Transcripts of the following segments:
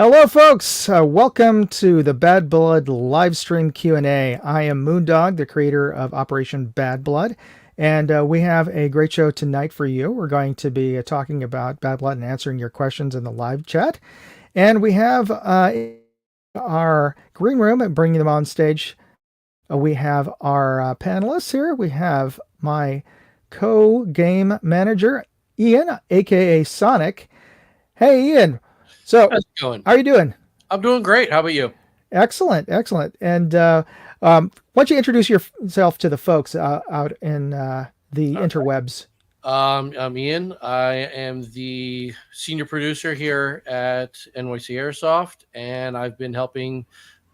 Hello, folks. Welcome to the Bad Blood Livestream Q&A. I am Moondog, the creator of Operation Bad Blood, and we have a great show tonight for you. We're going to be talking about Bad Blood and answering your questions in the live chat. And we have our green room and bringing them on stage. We have our panelists here. We have my co-game manager, Ian, aka Sonic. Hey, Ian. So, how's it going? How are you doing? I'm doing great. How about you? Excellent, excellent. And why don't you introduce yourself to the folks out in the interwebs? I'm Ian. I am the senior producer here at NYC Airsoft, and I've been helping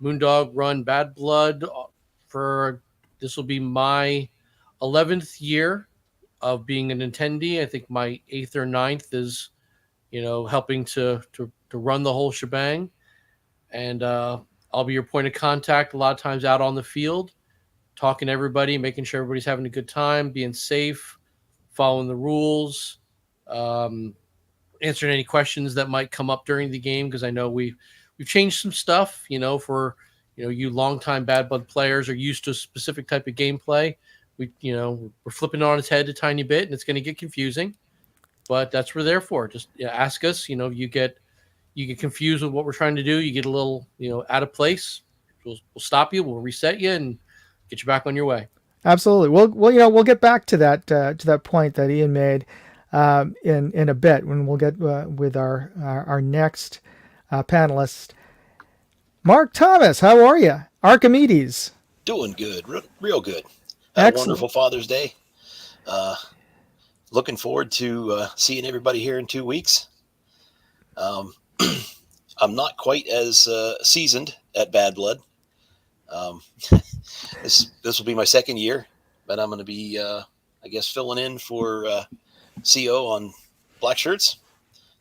Moondog run Bad Blood for this will be my 11th year of being an attendee. I think my 8th or ninth is, helping to run the whole shebang. And I'll be your point of contact a lot of times out on the field, talking to everybody, making sure everybody's having a good time, being safe, following the rules, answering any questions that might come up during the game, because I know we've changed some stuff. For you longtime Bad Blood players are used to a specific type of gameplay. We're flipping it on its head a tiny bit, and it's going to get confusing. But that's what we're there for. Just ask us. You get confused with what we're trying to do. You get a little out of place. We'll stop you. We'll reset you and get you back on your way. Absolutely. We'll get back to that point that Ian made in a bit when we'll get with our next panelist, Mark Thomas. How are you, Archimedes? Doing good, real good. Had a wonderful Father's Day. Looking forward to seeing everybody here in 2 weeks. I'm not quite as seasoned at Bad Blood. This will be my second year, but I'm going to be, I guess, filling in for CO on Black Shirts.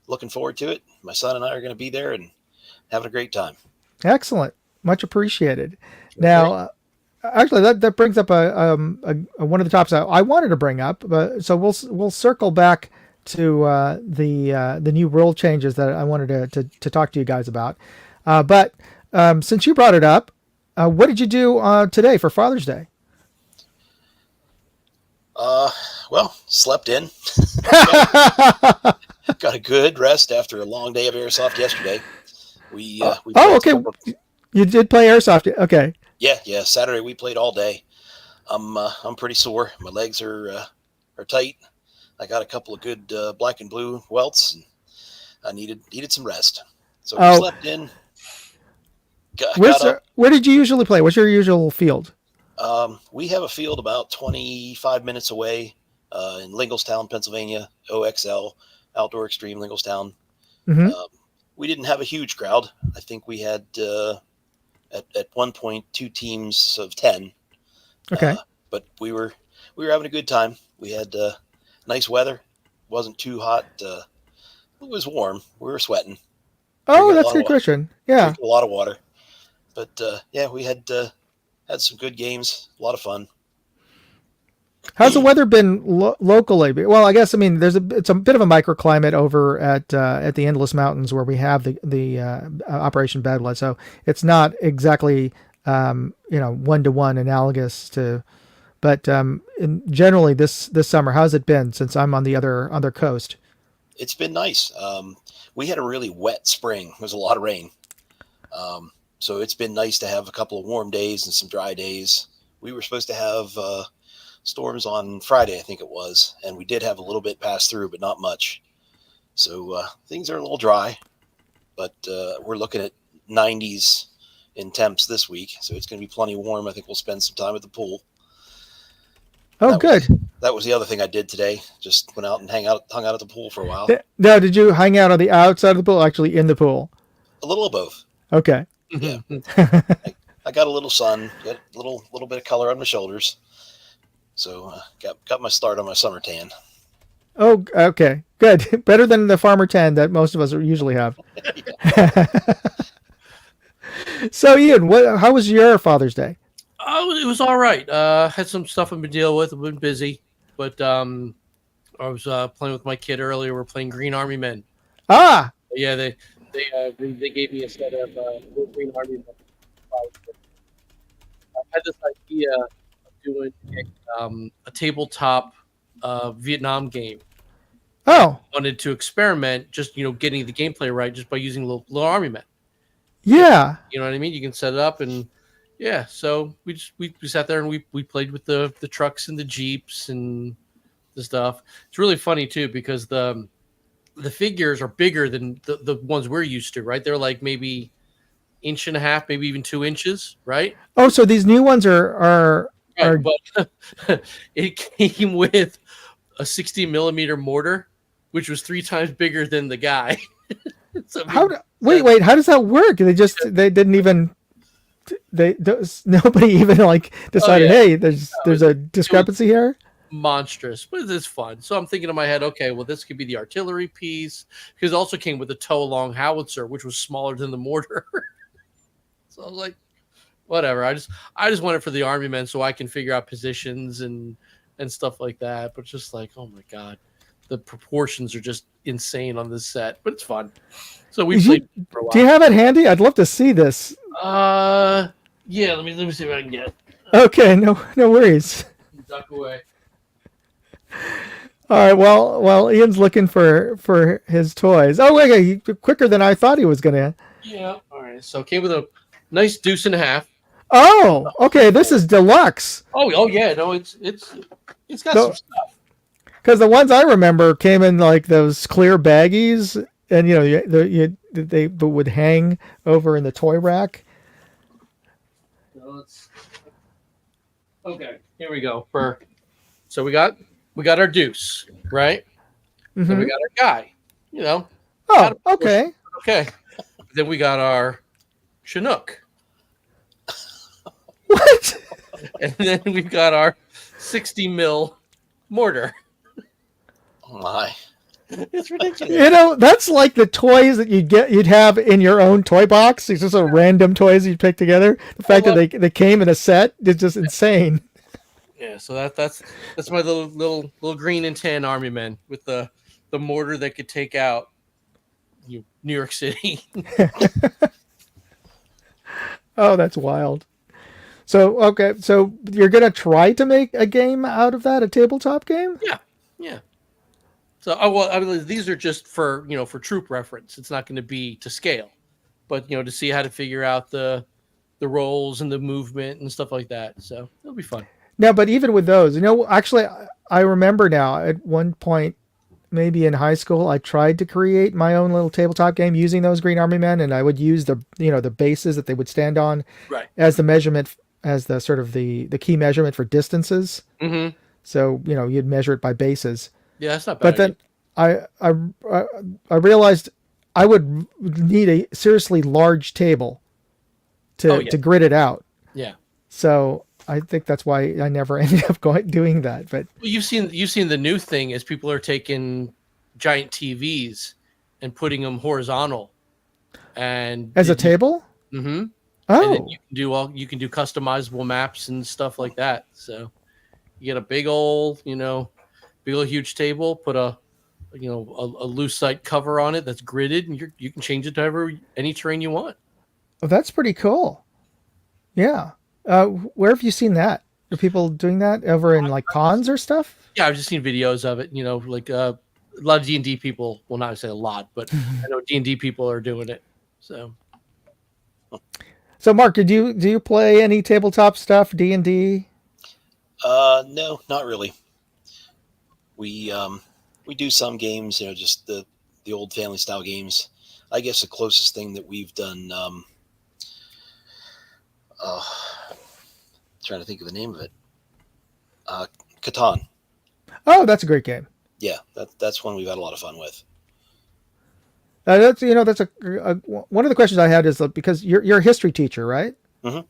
Looking forward to it. My son and I are going to be there and having a great time. Excellent, much appreciated. Now, actually, that brings up a one of the topics I wanted to bring up. So we'll circle back to the new rule changes that I wanted to talk to you guys about. But since you brought it up, what did you do today for Father's Day? Well, slept in. Got a good rest after a long day of airsoft yesterday. We okay. You did play airsoft. Okay. Yeah. Saturday we played all day. I'm pretty sore. My legs are tight. I got a couple of good black and blue welts. And I needed some rest, so we slept in. Where did you usually play? What's your usual field? We have a field about 25 minutes away in Lingelstown, Pennsylvania. OXL, Outdoor Extreme, Lingelstown. Mm-hmm. We didn't have a huge crowd. I think we had at one point 2 teams of 10. Okay. But we were having a good time. We had nice weather. It wasn't too hot. It was warm. We were sweating. Oh, that's a good question. Yeah. Drinking a lot of water. But we had some good games. A lot of fun. How's the weather been locally? Well, I guess it's a bit of a microclimate over at the Endless Mountains where we have the Operation Bad Blood. So it's not exactly 1-to-1 analogous to, but generally this summer, how's it been since I'm on the other coast? It's been nice. We had a really wet spring. There was a lot of rain. So it's been nice to have a couple of warm days and some dry days. We were supposed to have storms on Friday, I think it was, and we did have a little bit pass through, but not much. So things are a little dry, but we're looking at 90s in temps this week, so it's going to be plenty warm. I think we'll spend some time at the pool. Oh, good. That was the other thing I did today. Just went out and hung out at the pool for a while. Now, did you hang out on the outside of the pool, or actually in the pool? A little of both. Okay. Yeah. I got a little sun, got a little bit of color on my shoulders. So got my start on my summer tan. Oh, okay. Good. Better than the farmer tan that most of us usually have. So, Ian, how was your Father's Day? Oh, it was all right. Had some stuff I've been dealing with. I've been busy, but I was playing with my kid earlier. We're playing Green Army Men. Ah. Yeah, They gave me a set of Green Army. I had this idea of doing a tabletop Vietnam game. Oh, Wanted to experiment, just getting the gameplay right, just by using little army men. yeah. You know what I mean? You can set it up, and yeah. So we sat there and we played with the trucks and the jeeps and the stuff. It's really funny too because the figures are bigger than the ones we're used to, right? They're like maybe inch and a half, maybe even 2 inches, right? Oh, so these new ones are Right, but it came with a 60 millimeter mortar, which was 3 times bigger than the guy. So wait, how does that work? They didn't even nobody even like decided, hey, there's a discrepancy here. Monstrous, but it's fun. So I'm thinking in my head, okay, well, this could be the artillery piece, because it also came with a tow-along howitzer, which was smaller than the mortar. So I was like, whatever. I just want it for the army men so I can figure out positions and stuff like that. But just like, oh my god, the proportions are just insane on this set, but it's fun. So we played for a while. Do you have it handy? I'd love to see this. Yeah. Let me see if I can get. Okay, no worries. Duck away. All right. Well, Ian's looking for his toys. Oh, wait, quicker than I thought he was gonna. Yeah. All right. So it came with a nice deuce and a half. Oh, okay. This is deluxe. Oh yeah. No, it's got some stuff. Because the ones I remember came in like those clear baggies, and they would hang over in the toy rack. Okay. Here we go. So we got our deuce, right? Mm-hmm. Then we got our guy. Oh, okay. Okay. Then we got our Chinook. What? And then we've got our 60 mil mortar. Oh my. It's ridiculous. That's like the toys that you'd have in your own toy box. It's just a random toys you pick together. The fact that they came in a set is just insane. Yeah, so that's my little green and tan army men with the mortar that could take out New York City. Oh, that's wild. So okay, so you're gonna try to make a game out of that, a tabletop game? Yeah. So, I mean, these are just for troop reference. It's not going to be to scale, but to see how to figure out the roles and the movement and stuff like that. So it'll be fun. No, but even with those, actually, I remember now at one point, maybe in high school, I tried to create my own little tabletop game using those Green Army Men, and I would use the bases that they would stand on, right, as the measurement, as the sort of the key measurement for distances. Mm-hmm. So you'd measure it by bases. Yeah, that's not bad. But then I realized I would need a seriously large table to grid it out. Yeah. So I think that's why I never ended up doing that. But you've seen the new thing is people are taking giant TVs and putting them horizontal, and as a table. Mm-hmm. Oh, and then you can do customizable maps and stuff like that. So you get a big old huge table, put a lucite cover on it that's gridded, and you can change it to any terrain you want. Oh, that's pretty cool. Yeah. Where have you seen that? Are people doing that over in like cons or stuff? Yeah, I've just seen videos of it. Like a lot of D&D people. Well, not say a lot, but I know D&D people are doing it. So Mark, do you play any tabletop stuff? D&D? No, not really. We do some games, just the old family style games. I guess the closest thing that we've done, trying to think of the name of it, Catan. Oh, that's a great game. Yeah, that's one we've had a lot of fun with. That's one of the questions I had is because you're a history teacher, right? Mm-hmm.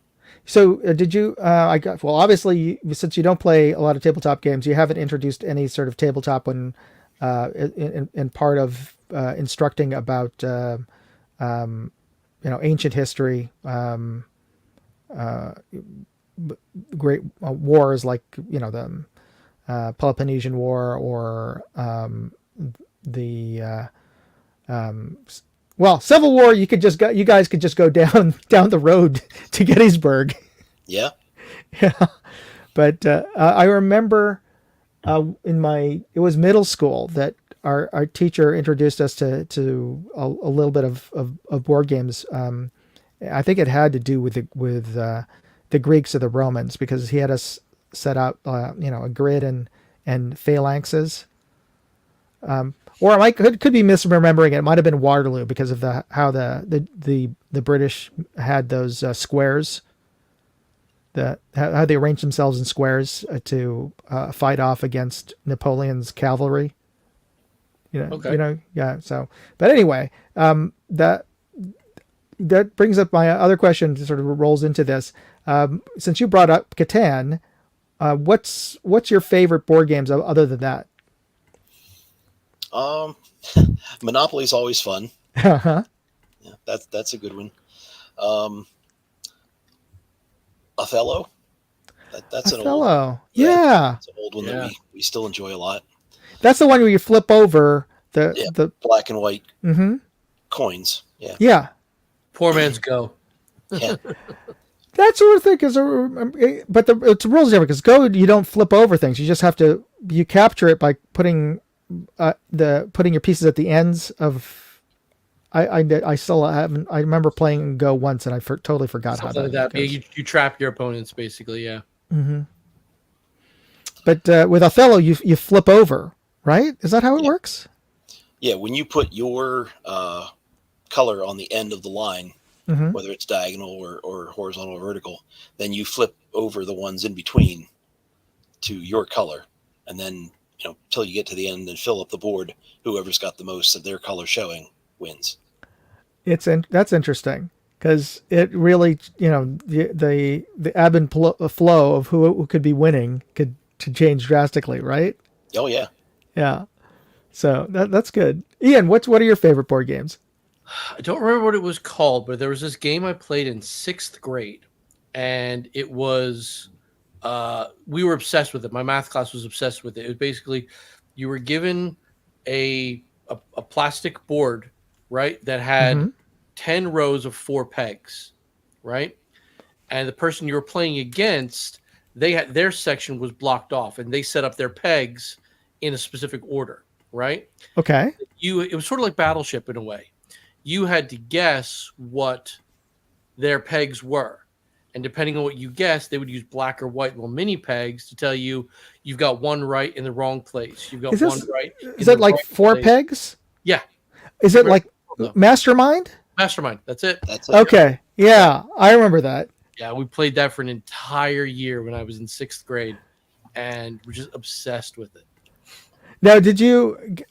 So did you? Obviously, since you don't play a lot of tabletop games, you haven't introduced any sort of tabletop when in part of instructing about ancient history, great wars like the Peloponnesian War or the Well, Civil War, you guys could just go down the road to Gettysburg. Yeah. Yeah, but I remember it was middle school that our teacher introduced us to a little bit of board games. I think it had to do with the Greeks or the Romans because he had us set out a grid and phalanxes. Or I could be misremembering it. It might have been Waterloo because of how the British had those squares. How they arranged themselves in squares to fight off against Napoleon's cavalry. Okay. Yeah. So, but anyway, that brings up my other question. Sort of rolls into this. Since you brought up Catan, what's your favorite board games other than that? Monopoly's always fun. Uh-huh. Yeah, that's a good one. Um, Othello. That's an old. Othello. Yeah. It's an old one Yeah. that we still enjoy a lot. That's the one where you flip over Yeah, the. black and white Mm-hmm. coins. Yeah, Yeah. Poor man's Go. yeah, That sort of thing is, but it's rules different because Go you don't flip over things. You just have to capture it by putting your pieces at the ends of. I still haven't. I remember playing Go once and I totally forgot how Something that like that. Yeah, goes. you trap your opponents basically. Yeah. Mm-hmm. But with Othello, you flip over, right? Is that how it yeah. works? Yeah. When you put your color on the end of the line, Mm-hmm. whether it's diagonal or horizontal or vertical, then you flip over the ones in between to your color, and then till you get to the end and fill up the board. Whoever's got the most of their color showing wins. That's interesting because it really the ebb and flow of who could be winning could change drastically, right? Oh yeah. Yeah. So that's good. Ian, what are your favorite board games? I don't remember what it was called, but there was this game I played in 6th grade, and it was we were obsessed with it. My math class was obsessed with it. It was basically you were given a plastic board, right, that had Mm-hmm. 10 rows of 4 pegs, right? And the person you were playing against, they had their section was blocked off and they set up their pegs in a specific order, right? Okay. It was sort of like Battleship in a way. You had to guess what their pegs were. And depending on what you guessed, they would use black or white little mini pegs to tell you you've got one right in the wrong place. You've got Is one this right is in it the like right 4 place. pegs? Yeah. Is it like Mastermind? Mastermind. That's it. That's it. Okay. Yeah, I remember that. Yeah, we played that for an entire year when I was in 6th grade, and we're just obsessed with it. Now,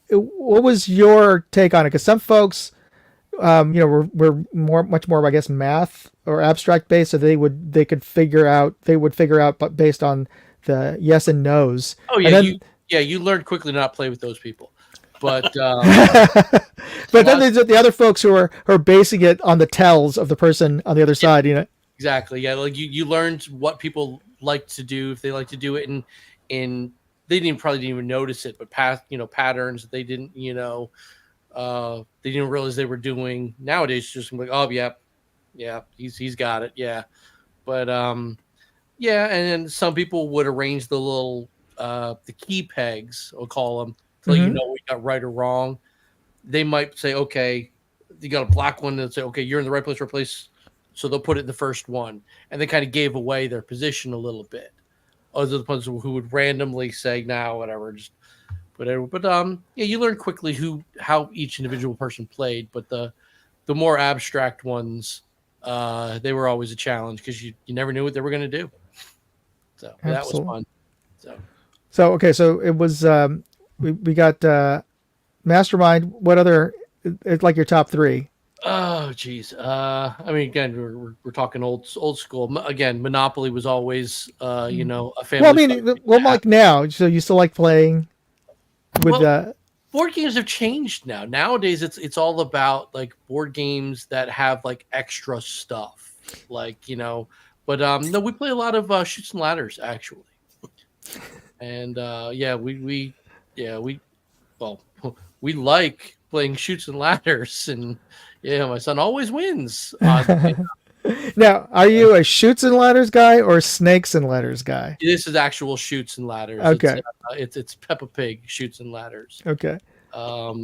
what was your take on it? Because some folks, were much more, I guess, math or abstract based, so they would figure out, but based on the yes and no's. Oh yeah, And then, you learned quickly to not play with those people. But but then there's the other folks who are basing it on the tells of the person on the other side. exactly, yeah, like you learned what people like to do if they like to do it, and they probably didn't even notice it, but patterns that they didn't they didn't realize they were doing. Nowadays, it's just like, oh yeah, he's got it, yeah. But yeah, and then some people would arrange the little the key pegs, we'll call them, to let you know what you got right or wrong. They might say, okay, you got a black one, they'll say, okay, you're in the right place. So they'll put it in the first one, and they kind of gave away their position a little bit. Other ones who would randomly say, "Now, whatever, just whatever." But yeah, you learn quickly how each individual person played. But the more abstract ones, they were always a challenge because you never knew what they were going to do. So that was fun. So okay, so it was we got Mastermind. What other? It's like your top 3. Oh, geez. I mean, again, we're talking old school. Again, Monopoly was always, a family. Well, I mean, like now. So you still like playing with board games have changed now. Nowadays, it's all about like board games that have like extra stuff, like But no, we play a lot of Chutes and Ladders actually, and yeah, we we like playing shoots and ladders, and my son always wins. Now, are you a shoots and ladders guy or snakes and ladders guy? This is actual shoots and ladders. Okay. It's Peppa Pig shoots and ladders. Okay. But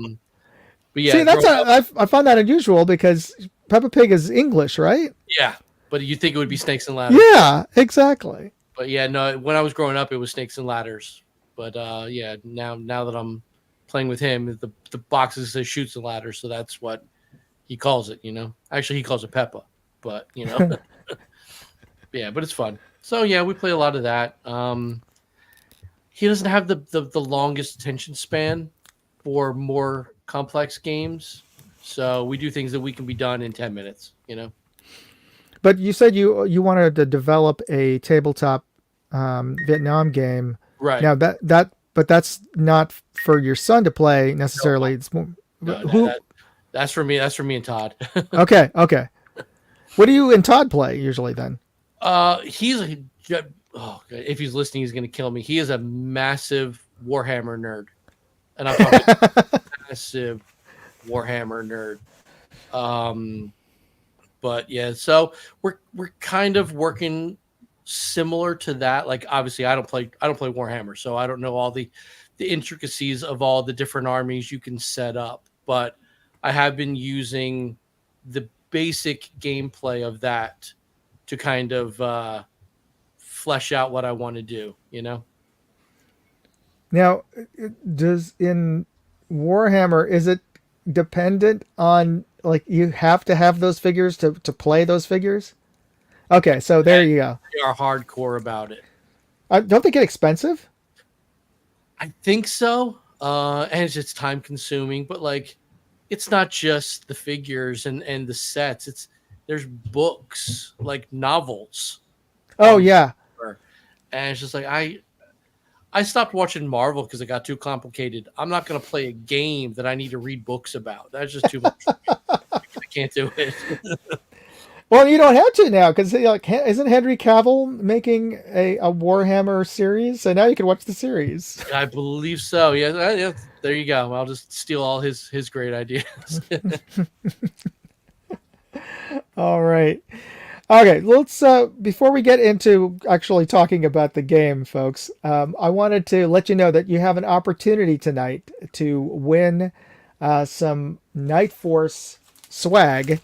See, yeah, growing up, I find that unusual because Peppa Pig is English, right? yeah. But you think it would be snakes and ladders? Yeah, exactly. But yeah, no. When I was growing up, it was snakes and ladders. But yeah, now that I'm playing with him, the boxes say shoots and ladders, so that's what he calls it. Actually, he calls it Peppa, but yeah. But it's fun. So yeah, we play a lot of that. He doesn't have the longest attention span for more complex games, so we do things that we can be done in 10 minutes. But you said you wanted to develop a tabletop Vietnam game. Right. Now but that's not for your son to play necessarily. No, It's more no, that's for me. That's for me and Todd. Okay. What do you and Todd play usually then? He's if he's listening, he's going to kill me. He is a massive Warhammer nerd, and I'm talking massive Warhammer nerd. But yeah, so we're kind of working similar to that. Like obviously, I don't play Warhammer, so I don't know all the intricacies of all the different armies you can set up. But I have been using the basic gameplay of that to kind of flesh out what I want to do. Now, does in Warhammer is it dependent on like you have to have those figures to play those figures? Okay, so there you go. They are hardcore about it. Don't they get expensive? I think so. And it's just time consuming, but like it's not just the figures and the sets. There's books, like novels. Oh yeah. And it's just like I stopped watching Marvel because it got too complicated. I'm not going to play a game that I need to read books about. That's just too much. I can't do it. Well, you don't have to now because isn't Henry Cavill making a Warhammer series? So now you can watch the series. I believe so. Yeah. There you go. I'll just steal all his great ideas. All right. Okay, let's before we get into actually talking about the game, folks, I wanted to let you know that you have an opportunity tonight to win some Night Force swag.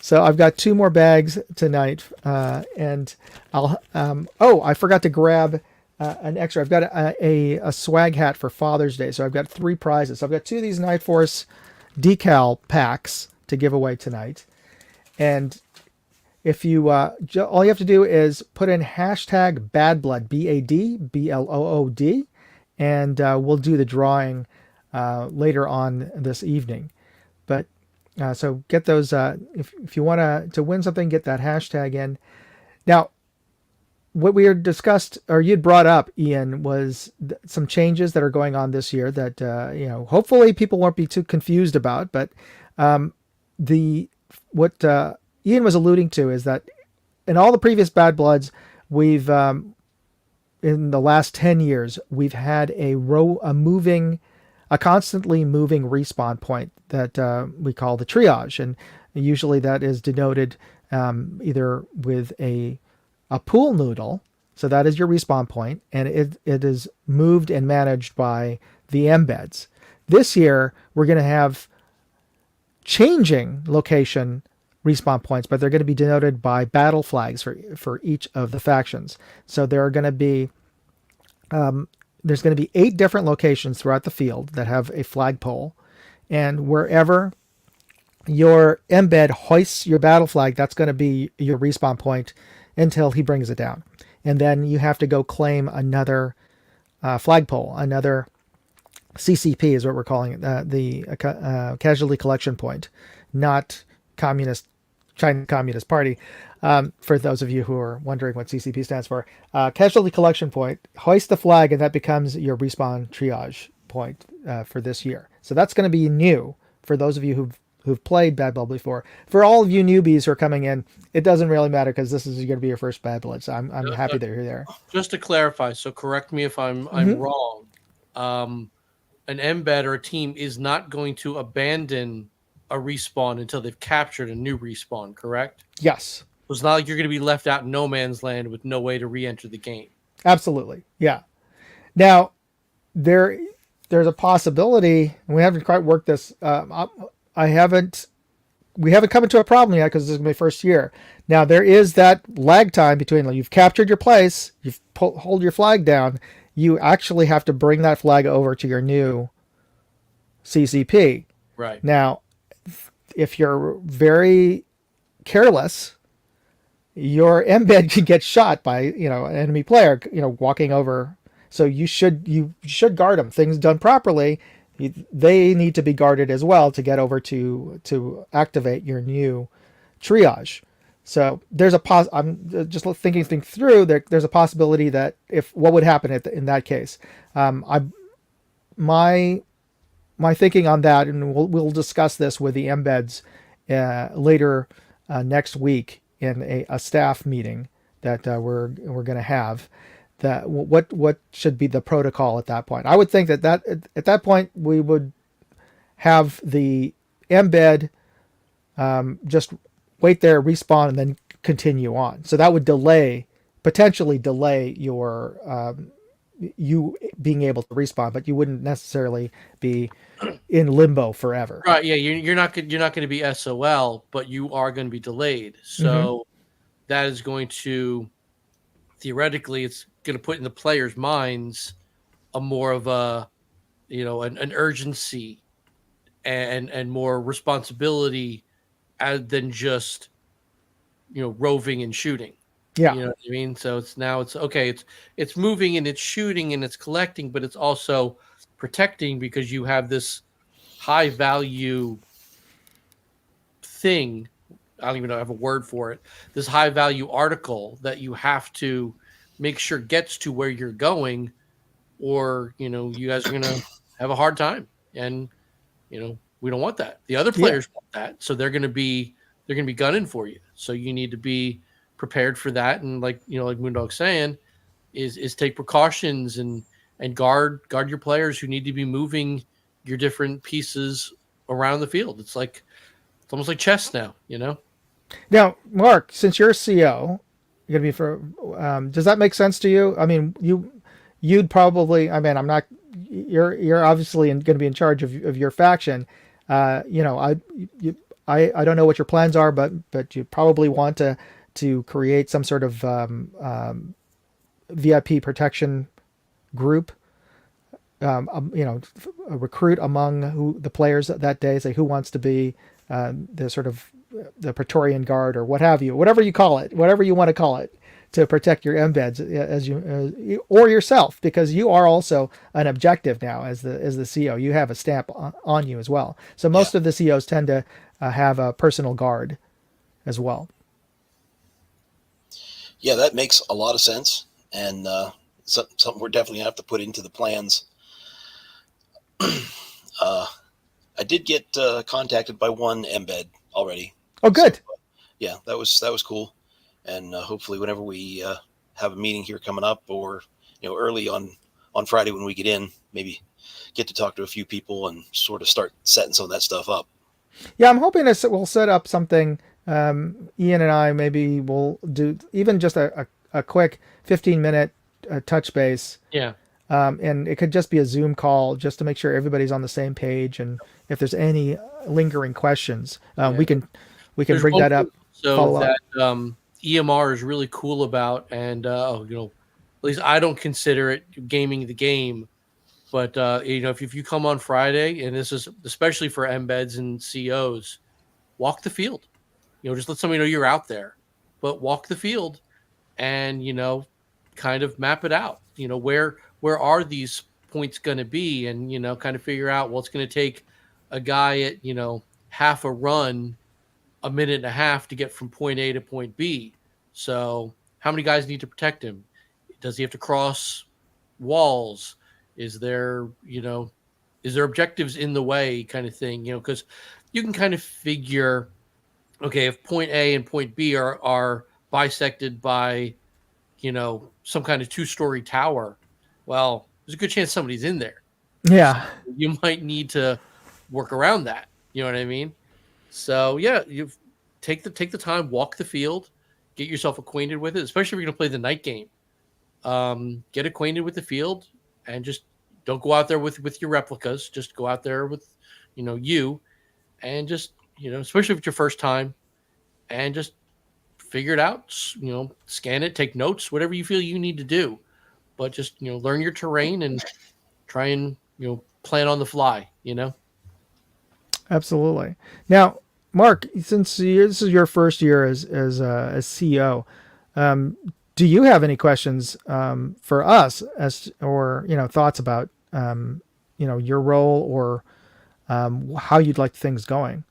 So I've got 2 more bags tonight, and I'll. I forgot to grab an extra. I've got a swag hat for Father's Day, so I've got 3 prizes. So I've got 2 of these Night Force decal packs to give away tonight, and if you all you have to do is put in hashtag BADBLOOD, BADBLOOD, and we'll do the drawing later on this evening. But so get those if you want to win something, get that hashtag in. Now, what we had discussed or you'd brought up, Ian, was some changes that are going on this year that hopefully people won't be too confused about. But what Ian was alluding to is that in all the previous Bad Bloods, we've in the last 10 years we've had a constantly moving respawn point that we call the triage, and usually that is denoted either with a pool noodle, so that is your respawn point, and it is moved and managed by the embeds. This year we're going to have changing location respawn points, but they're going to be denoted by battle flags for each of the factions. So there are going to be there's going to be 8 different locations throughout the field that have a flagpole, and wherever your embed hoists your battle flag, that's going to be your respawn point until he brings it down. And then you have to go claim another flagpole, another CCP is what we're calling it, the casualty collection point, not China Communist Party. For those of you who are wondering what CCP stands for, casualty collection point, hoist the flag, and that becomes your respawn triage point for this year. So that's going to be new for those of you who've played Bad Blood before. For all of you newbies who are coming in, it doesn't really matter because this is going to be your first Bad Blood. So I'm happy that you're there. Just to clarify, so correct me if I'm wrong. an embed or a team is not going to abandon a respawn until they've captured a new respawn, correct? Yes, So it's not like you're going to be left out in no man's land with no way to re-enter the game. absolutely. Yeah. Now there there's a possibility, and we haven't quite worked this. I haven't. We haven't come into a problem yet because this is my first year. Now there is that lag time between like, you've captured your place, you've hold your flag down. You actually have to bring that flag over to your new CCP. Right. Now, if you're very careless, your embed can get shot by an enemy player walking over. So you should guard them. Things done properly, they need to be guarded as well to get over to activate your new triage. So there's I'm just thinking things through. There's a possibility that if what would happen in that case. I my my thinking on that, and we'll discuss this with the embeds later next week in a staff meeting that we're going to have. That what should be the protocol at that point? I would think that at that point we would have the embed just wait there, respawn, and then continue on. So that would potentially delay your you being able to respawn, but you wouldn't necessarily be in limbo forever. Right. Yeah. You're not going to be SOL, but you are going to be delayed. So that is going to theoretically, it's going to put in the players' minds a more of a an urgency and more responsibility than just roving and shooting. Yeah. You know what I mean? So it's okay. It's moving and it's shooting and it's collecting, but it's also protecting because you have this high value thing. I don't even know I have a word for it. This high value article that you have to make sure gets to where you're going, or you guys are gonna have a hard time. And we don't want that. The other players want that, so they're gonna be gunning for you. So you need to be prepared for that. And like Moondog's saying, is take precautions and guard your players who need to be moving your different pieces around the field. It's almost like chess now, Now, Mark, since you're CO, you're gonna be for. Does that make sense to you? I mean, you'd probably. I mean, I'm not. You're obviously going to be in charge of your faction. I don't know what your plans are, but you probably want to create some sort of VIP protection group. Recruit among the players that day. Say who wants to be the sort of the Praetorian Guard or what have you, whatever you call it, whatever you want to call it, to protect your embeds as you or yourself, because you are also an objective now as the CO. You have a stamp on you as well. So most of the COs tend to have a personal guard as well. Yeah, that makes a lot of sense, and something we're definitely gonna have to put into the plans. I did get contacted by one embed already. Oh, good. So, yeah, that was cool. And hopefully whenever we have a meeting here coming up, or early on Friday when we get in, maybe get to talk to a few people and sort of start setting some of that stuff up. Yeah, I'm hoping we'll set up something. Ian and I maybe will do even just a quick 15-minute touch base. Yeah. And it could just be a Zoom call just to make sure everybody's on the same page. And if there's any lingering questions, we can bring that up. So that EMR is really cool about, and at least I don't consider it gaming the game, but if you come on Friday, and this is especially for embeds and COs, walk the field. Just let somebody know you're out there, but walk the field, and kind of map it out. Where are these points going to be, and kind of figure out, well, it's going to take a guy at half a run, a minute and a half to get from point A to point B. So how many guys need to protect him? Does he have to cross walls? Is there objectives in the way, kind of thing? Because you can kind of figure, okay, if point A and point B are bisected by some kind of 2-story tower, well, there's a good chance somebody's in there. Yeah. So you might need to work around that. You know what I mean? So yeah, you take the time, walk the field, get yourself acquainted with it, especially if you're going to play the night game. Get acquainted with the field and just don't go out there with your replicas. Just go out there with, you, and just, especially if it's your first time, and just figure it out. Scan it, take notes, whatever you feel you need to do. But just, learn your terrain and try and, plan on the fly, Absolutely. Now, Mark, since this is your first year as CEO, do you have any questions for us or thoughts about your role or how you'd like things going?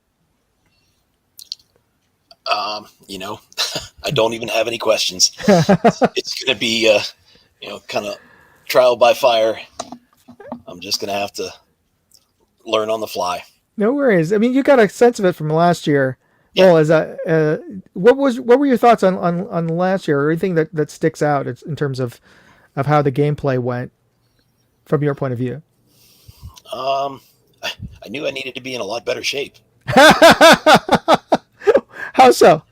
I don't even have any questions. It's going to be kind of trial by fire. I'm just going to have to learn on the fly. No worries. I mean, you got a sense of it from last year. Yeah. Well, what were your thoughts on last year, or anything that sticks out in terms of how the gameplay went from your point of view? I knew I needed to be in a lot better shape. How so?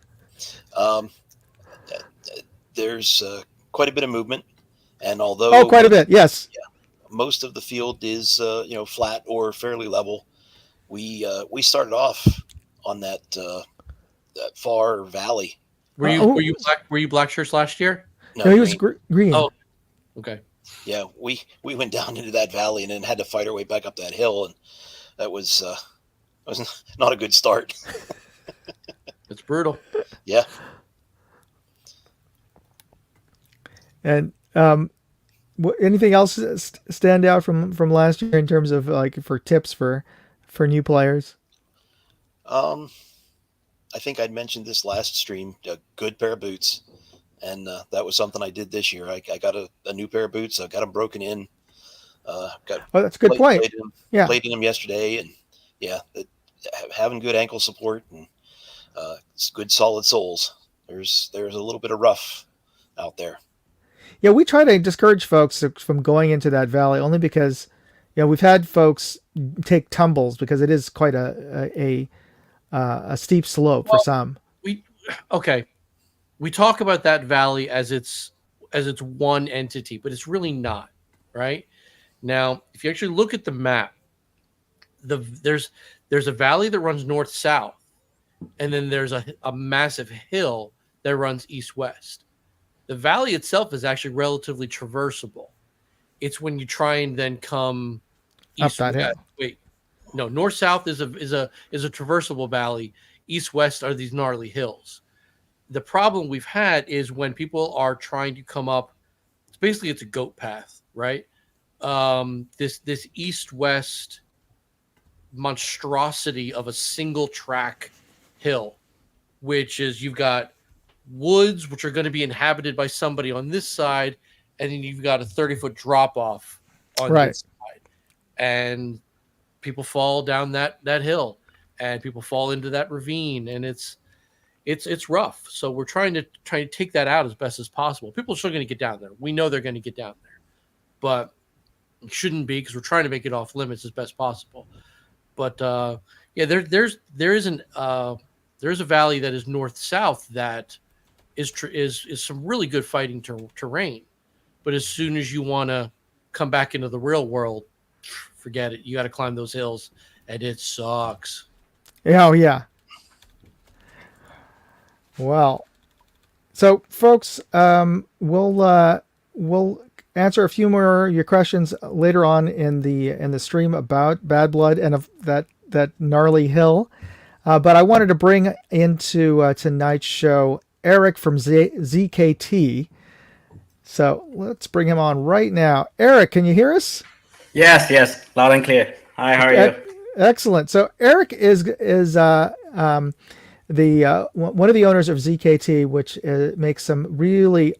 There's quite a bit of movement, and although quite a bit, yes. Most of the field is flat or fairly level, we started off on that far valley. Were you black shirts last year? No, he was green. Oh, okay. Yeah, we went down into that valley and then had to fight our way back up that hill, and that was not a good start. It's brutal. Yeah. And anything else stand out from last year in terms of for tips for new players? I think I'd mentioned this last stream, a good pair of boots. And that was something I did this year. I got a new pair of boots. I got them broken in. That's a good point. Played in them yesterday. And having good ankle support and good solid soles. There's a little bit of rough out there. Yeah, we try to discourage folks from going into that valley only because, we've had folks take tumbles because it is quite a steep slope for some. We talk about that valley as it's one entity, but it's really not, right? Now, if you actually look at the map, there's a valley that runs north-south, and then there's a massive hill that runs east-west. The valley itself is actually relatively traversable. It's when you try and then come east up that hill. Wait, no, north-south is a traversable valley. East-west are these gnarly hills. The problem we've had is when people are trying to come up, it's a goat path, right? This east-west monstrosity of a single track hill, which is you've got woods, which are going to be inhabited by somebody on this side, and then you've got a 30-foot drop off on this side. And people fall down that hill, and people fall into that ravine, and it's rough. So we're trying to take that out as best as possible. People are still going to get down there. We know they're going to get down there, but it shouldn't be because we're trying to make it off limits as best possible. But there is a valley that is north-south that is some really good fighting terrain. But as soon as you want to come back into the real world, forget it. You got to climb those hills, and it sucks. Oh yeah. Well, so folks, we'll answer a few more of your questions later on in the stream about Bad Blood and of that gnarly hill. But I wanted to bring into tonight's show Eric from ZKT. So let's bring him on right now. Eric, can you hear us? Yes, loud and clear. Hi, how are you? Excellent. So Eric is the one of the owners of ZKT, which makes some really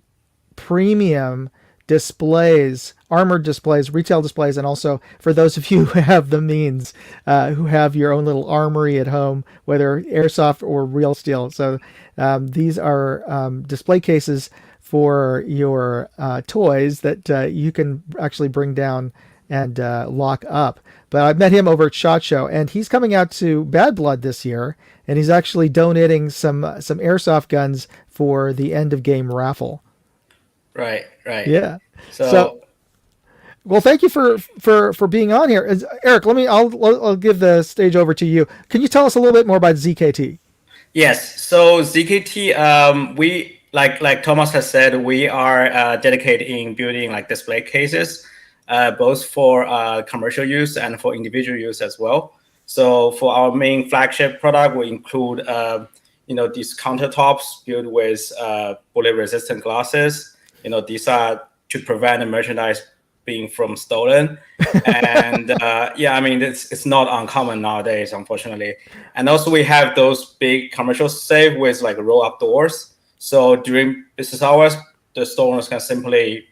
premium displays, armored displays, retail displays, and also for those of you who have the means, who have your own little armory at home, whether airsoft or real steel. So these are display cases for your toys that you can actually bring down and lock up. But I met him over at SHOT Show, and he's coming out to Bad Blood this year, and he's actually donating some airsoft guns for the end of game raffle. Right. Yeah. So Well, thank you for being on here, Eric. I'll give the stage over to you. Can you tell us a little bit more about ZKT? yes, so ZKT, we like Thomas has said, we are dedicated in building like display cases, both for commercial use and for individual use as well. So for our main flagship product, we include these countertops built with bullet-resistant glasses. These are to prevent the merchandise being from stolen. And it's not uncommon nowadays, unfortunately. And also we have those big commercial safe with like roll-up doors. So during business hours, the store owners can simply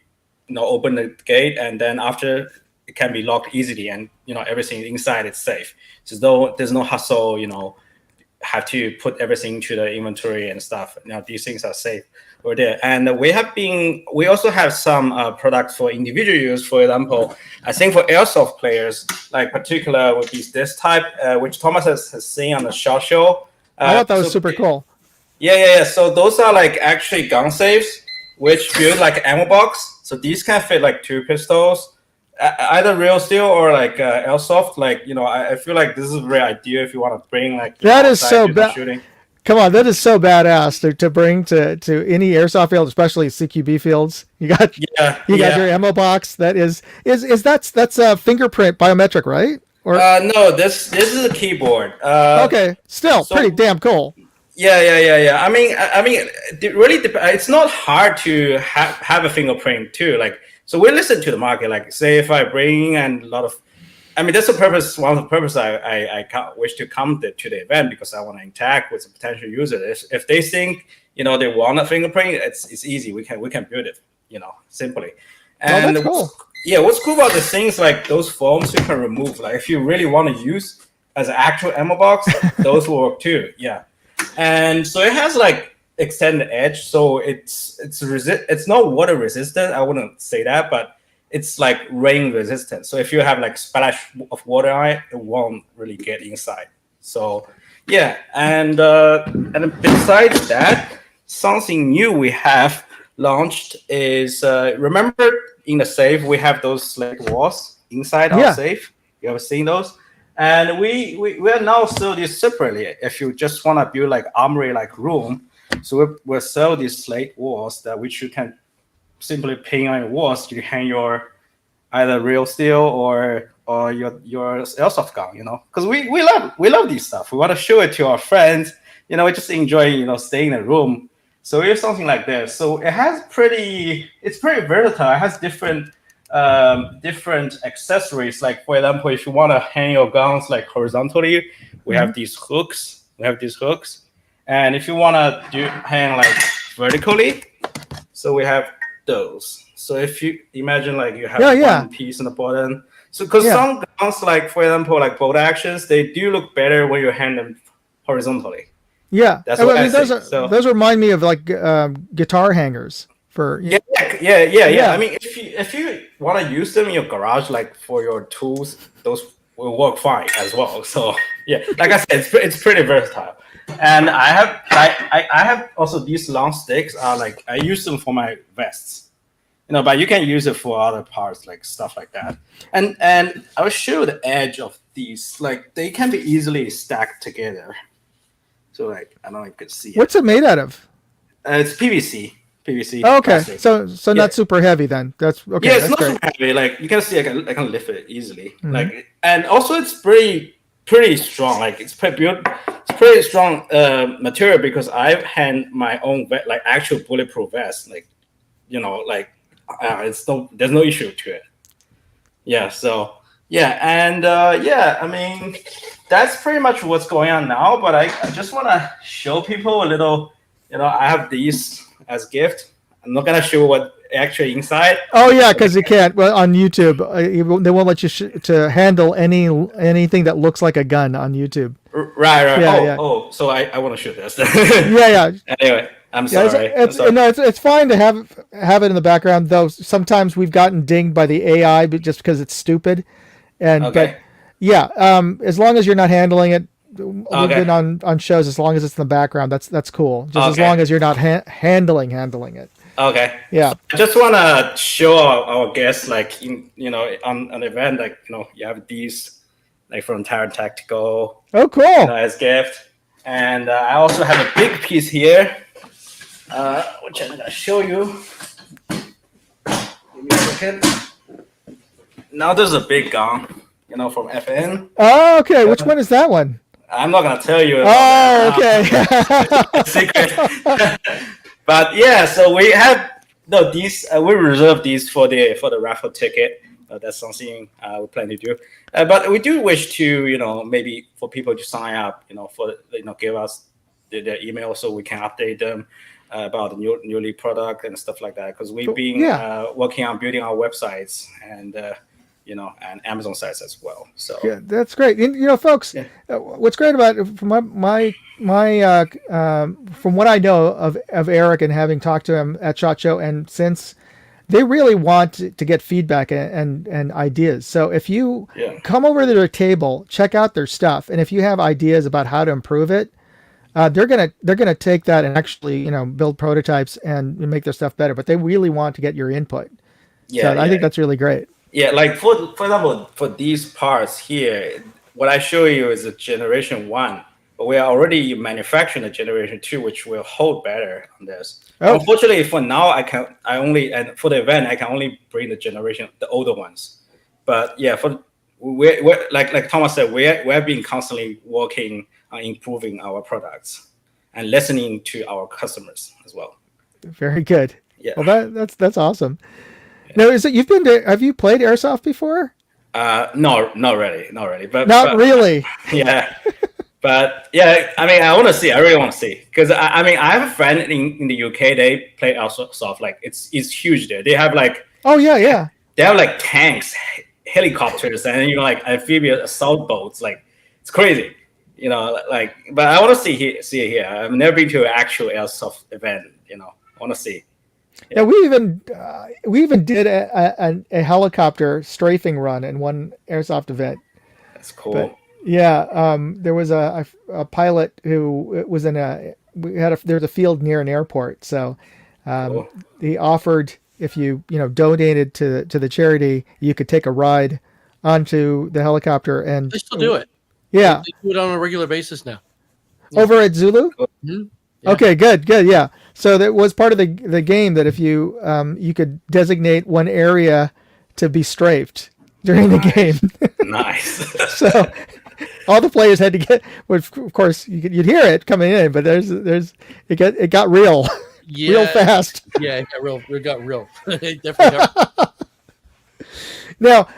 open the gate, and then after it can be locked easily, and everything inside is safe. So there's no hustle, have to put everything to the inventory and stuff. These things are safe over there. And we also have some products for individual use. For example, I think for airsoft players, like particular with this type, which Thomas has seen on the SHOT Show. I thought that was super cool. Yeah. So those are like actually gun safes, which build like ammo box. So these can fit like 2 pistols, either real steel or like airsoft. Like I feel like this is very ideal if you want to bring like that is so bad. Come on, that is so badass to bring to any airsoft field, especially CQB fields. You got your ammo box. That is that's a fingerprint biometric, right? Or no, this is a keyboard. Okay, still pretty damn cool. Yeah. I mean, it really it's not hard to have a fingerprint too. Like, so we listen to the market. Like, say if I bring and a lot of, that's the purpose. One of the purpose I wish to come to the event, because I want to interact with the potential users. If they think they want a fingerprint, it's easy. We can build it, simply. And that's cool. What's cool about the things like those foams you can remove. Like if you really want to use as an actual ammo box, those will work too. Yeah. And so it has like extended edge, so it's not water resistant. I wouldn't say that, but it's like rain resistant. So if you have like splash of water on it, it won't really get inside. So yeah, and besides that, something new we have launched is remember in the safe we have those slate walls inside our safe. You ever seen those? And we are now sell this separately. If you just want to build like armory like room, so we'll sell these slate walls that which you can simply paint on your walls to hang your either real steel or your airsoft gun. Because we love this stuff. We want to show it to our friends. We just enjoy staying in a room. So we have something like this. So it's pretty versatile. It has different accessories. Like for example, if you want to hang your guns like horizontally, we have these hooks. And if you want to hang like vertically, so we have those. So if you imagine like you have one piece on the bottom. So because some guns, like for example, like bolt actions, they do look better when you hang them horizontally. Yeah, that's what I think. Those remind me of like guitar hangers. Yeah. I mean, if you want to use them in your garage, like for your tools, those will work fine as well. So yeah, like I said, it's pretty versatile. And I have also these long sticks. Like I use them for my vests, but you can use it for other parts, like stuff like that. And I will show the edge of these. Like they can be easily stacked together. So like I don't know if you can see it. What's it made out of? It's PVC. Oh, okay, plastic. So not super heavy then. That's okay. Yeah, it's that's not super heavy. Like you can see, I can lift it easily. Mm-hmm. Like, and also it's pretty strong. Like it's pretty strong material, because I've had my own like actual bulletproof vest. Like, there's no issue to it. Yeah. So yeah, and I mean that's pretty much what's going on now. But I just want to show people a little. I have these as gift. I'm not gonna show what actually inside. Oh yeah, because you can't. Well, on YouTube, they won't let you to handle anything that looks like a gun on YouTube. Right. Yeah. Oh, so I want to show this. yeah. Anyway, I'm Yeah, sorry. it's fine to have it in the background, though. Sometimes we've gotten dinged by the AI, but just because it's stupid. And Okay. but yeah, as long as you're not handling it, we've Okay. been on shows. As long as it's in the background, that's cool. Just as Okay. long as you're not handling it. Okay. Yeah. I just want to show our guests, like, on an event, like, you have these, like, from Terran Tactical, Oh, cool. as gift. And I also have a big piece here, which I'm going to show you. Give me a second. Now there's a big gun, from FN. Oh, okay. Which one is that one? I'm not going to tell you. Oh, okay. Secret. But yeah, so we have these. We reserve these for the raffle ticket. That's something we plan to do. But we do wish to, maybe for people to sign up, for give us their email so we can update them about the newly product and stuff like that. Because we've been working on building our websites and and Amazon sites as well. So yeah, that's great. And, folks, what's great about it, from my from what I know of Eric and having talked to him at SHOT Show and since, they really want to get feedback and ideas. So if you come over to their table, check out their stuff, and if you have ideas about how to improve it, they're gonna take that and actually build prototypes and make their stuff better. But they really want to get your input. So I think that's really great. Yeah, like for example, for these parts here, what I show you is a generation 1, but we are already manufacturing a generation 2, which will hold better on this. Oh. Unfortunately, for now, and for the event, I can only bring the older ones. But yeah, we're like Thomas said, we're been constantly working on improving our products and listening to our customers as well. Very good. Yeah. Well, that's awesome. Now, have you played Airsoft before? No, not really. But really. Yeah. But yeah, I mean, I really want to see, because I have a friend in the UK. They play Airsoft. Like, it's huge there. They have like, oh yeah. They have like tanks, helicopters, and like amphibious assault boats. Like, it's crazy, like. But I want to see it here. I've never been to an actual Airsoft event. I want to see. Yeah, we even did a helicopter strafing run in one Airsoft event. That's cool. But, yeah, there was a pilot who was there's a field near an airport, so Cool. he offered, if you donated to the charity, you could take a ride onto the helicopter, and They still do it. Yeah, They do it on a regular basis now. over at Zulu. Mm-hmm. Yeah. Okay, good, yeah. So that was part of the game, that if you you could designate one area to be strafed during the game. Nice. So all the players had to get. Well, of course, you'd hear it coming in, but it got real, real fast. Yeah, it got real. It got real. It definitely got. Now,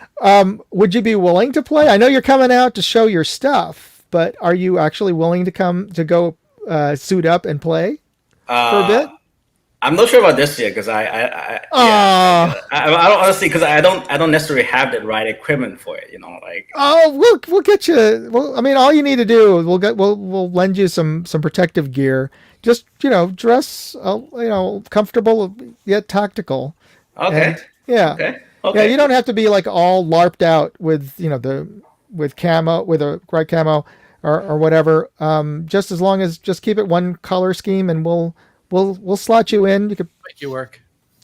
would you be willing to play? I know you're coming out to show your stuff, but are you actually willing to go suit up and play for a bit? I'm not sure about this yet, because I don't honestly, because I don't necessarily have the right equipment for it. Like. Oh, we'll get you. Well, I mean, all you need to do, we'll lend you some protective gear. Just dress comfortable yet tactical. Okay. And, yeah. Okay. Yeah, you don't have to be like all LARPed out with with camo, with a right camo or whatever. Just as long as just keep it one color scheme, and we'll slot you in. You could Make you work.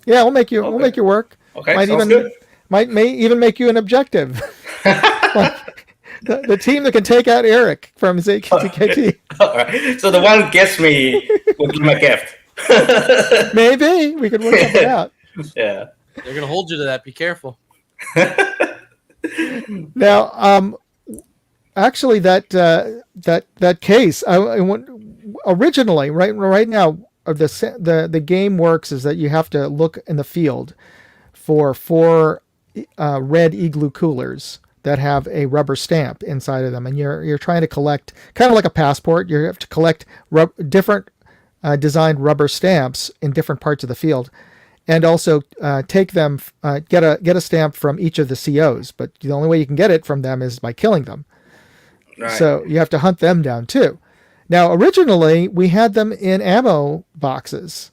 Yeah, we'll make you work. Okay, sounds good. May even make you an objective. Like the team that can take out Eric from ZKT. All right. So the one gets me will give my gift. Maybe we could work something out. Yeah. They're gonna hold you to that. Be careful. Now, actually, that case, I want originally right now. The game works is that you have to look in the field for 4 red igloo coolers that have a rubber stamp inside of them, and you're trying to collect, kind of like a passport. You have to collect different designed rubber stamps in different parts of the field, and also take them, get a stamp from each of the COs. But the only way you can get it from them is by killing them. Right. So you have to hunt them down too. Now, originally, we had them in ammo boxes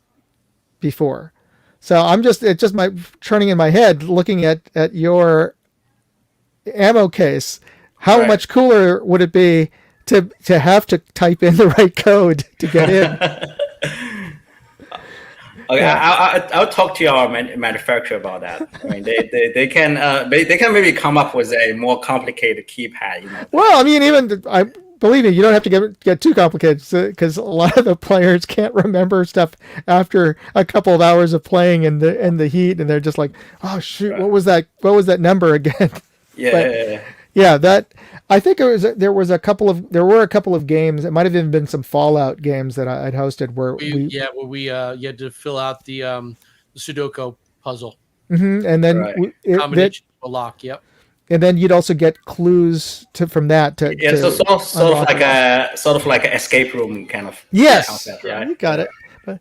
before. So it's just my turning in my head looking at your ammo case. How much cooler would it be to have to type in the right code to get in? Okay, I'll talk to your manufacturer about that. I mean, they can maybe come up with a more complicated keypad. Well, I mean, believe me, you don't have to get too complicated because a lot of the players can't remember stuff after a couple of hours of playing in the heat, and they're just like, "Oh shoot, what was that number again?" Yeah, that I think there were a couple of games. It might have even been some Fallout games that I'd hosted where you had to fill out the Sudoku puzzle. Mm-hmm, and then combination a lock. Yep. And then you'd also get clues from that to sort of like an escape room kind of concept, right? You got it. But,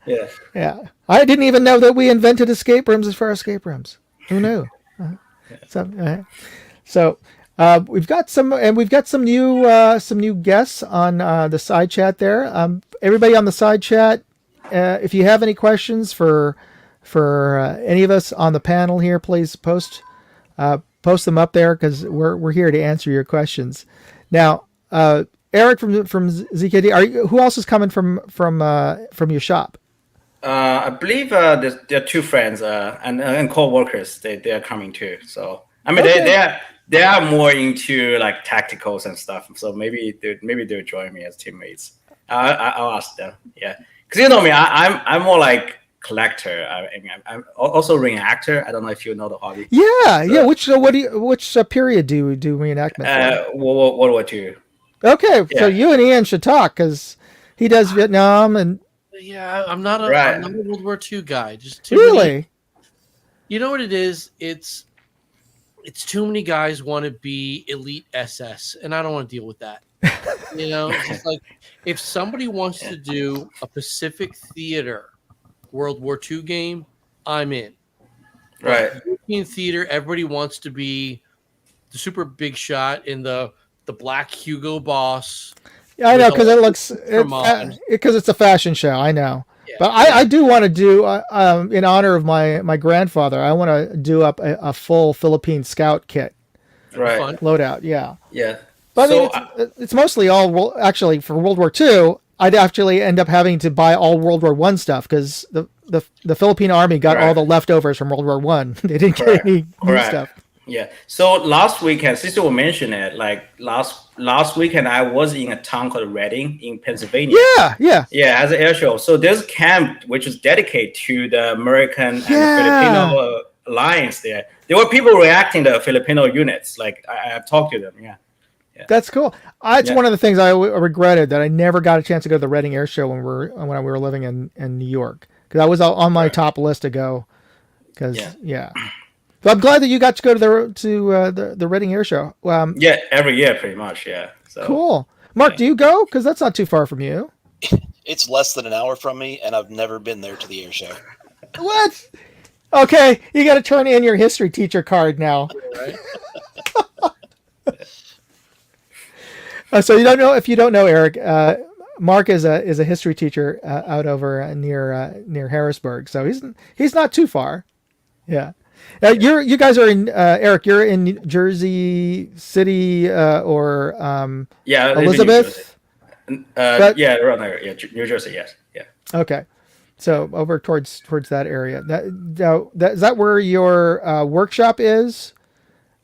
yeah. I didn't even know that we invented escape rooms as far as escape rooms. Who knew? So we've got some new guests on the side chat there. Everybody on the side chat, if you have any questions for any of us on the panel here, please post them up there because we're here to answer your questions. Now, Eric from ZKD, who else is coming from your shop? I believe there are two friends and co-workers. They are coming too. So I mean, they are more into like tacticals and stuff. So maybe they'll join me as teammates. I'll ask them. Yeah, because you know me, I'm more like collector. I'm also reenactor. I don't know if you know the hobby. Yeah. Which period do you do reenactment? World War II. Okay, so you and Ian should talk because he does Vietnam and. Yeah, I'm not a World War II guy. Just too really. Many, you know what it is? It's too many guys want to be elite SS, and I don't want to deal with that. It's just like if somebody wants to do a Pacific Theater World War II game, I'm in. Right. European theater, everybody wants to be the super big shot in the Black Hugo Boss. Yeah, I know because it's a fashion show. I know, but I do want to do in honor of my grandfather. I want to do up a full Philippine Scout kit, right? Loadout, yeah. But so, I mean, it's mostly all actually for World War II. I'd actually end up having to buy all World War I stuff because the Philippine Army got all the leftovers from World War I. They didn't get any new stuff. Yeah. So last weekend, since you mentioned it, like last weekend, I was in a town called Reading in Pennsylvania. Yeah, as an air show. So there's a camp which is dedicated to the American and Filipino alliance there. There were people reacting to Filipino units. Like I've talked to them. Yeah. That's cool. It's one of the things I regretted that I never got a chance to go to the Reading Air Show when we were living in New York because I was on my top list to go. But I'm glad that you got to go to the Reading Air Show. Every year pretty much. Yeah. So cool. Mark, do you go? Because that's not too far from you. It's less than an hour from me, and I've never been there to the air show. What? Okay, you got to turn in your history teacher card now. Right. So if you don't know Eric, Mark is a history teacher out over near Harrisburg. So he's not too far. Yeah. You guys are in Eric. You're in Jersey City or Elizabeth. Around there. Yeah, New Jersey. Yes. Yeah. Okay, so over towards that area. Is that where your workshop is?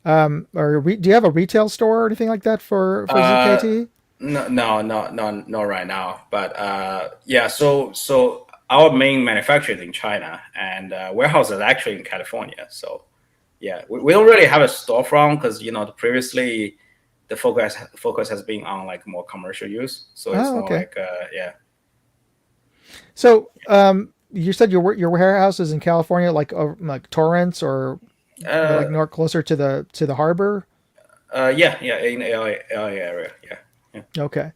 Or do you have a retail store or anything like that for ZKT? No, right now. But so. Our main manufacturer is in China, and warehouse is actually in California. So, we don't really have a storefront because previously the focus has been on like more commercial use. So it's more like So you said your warehouse is in California, like Torrance or like north closer to the harbor. In the LA area. Yeah. Okay.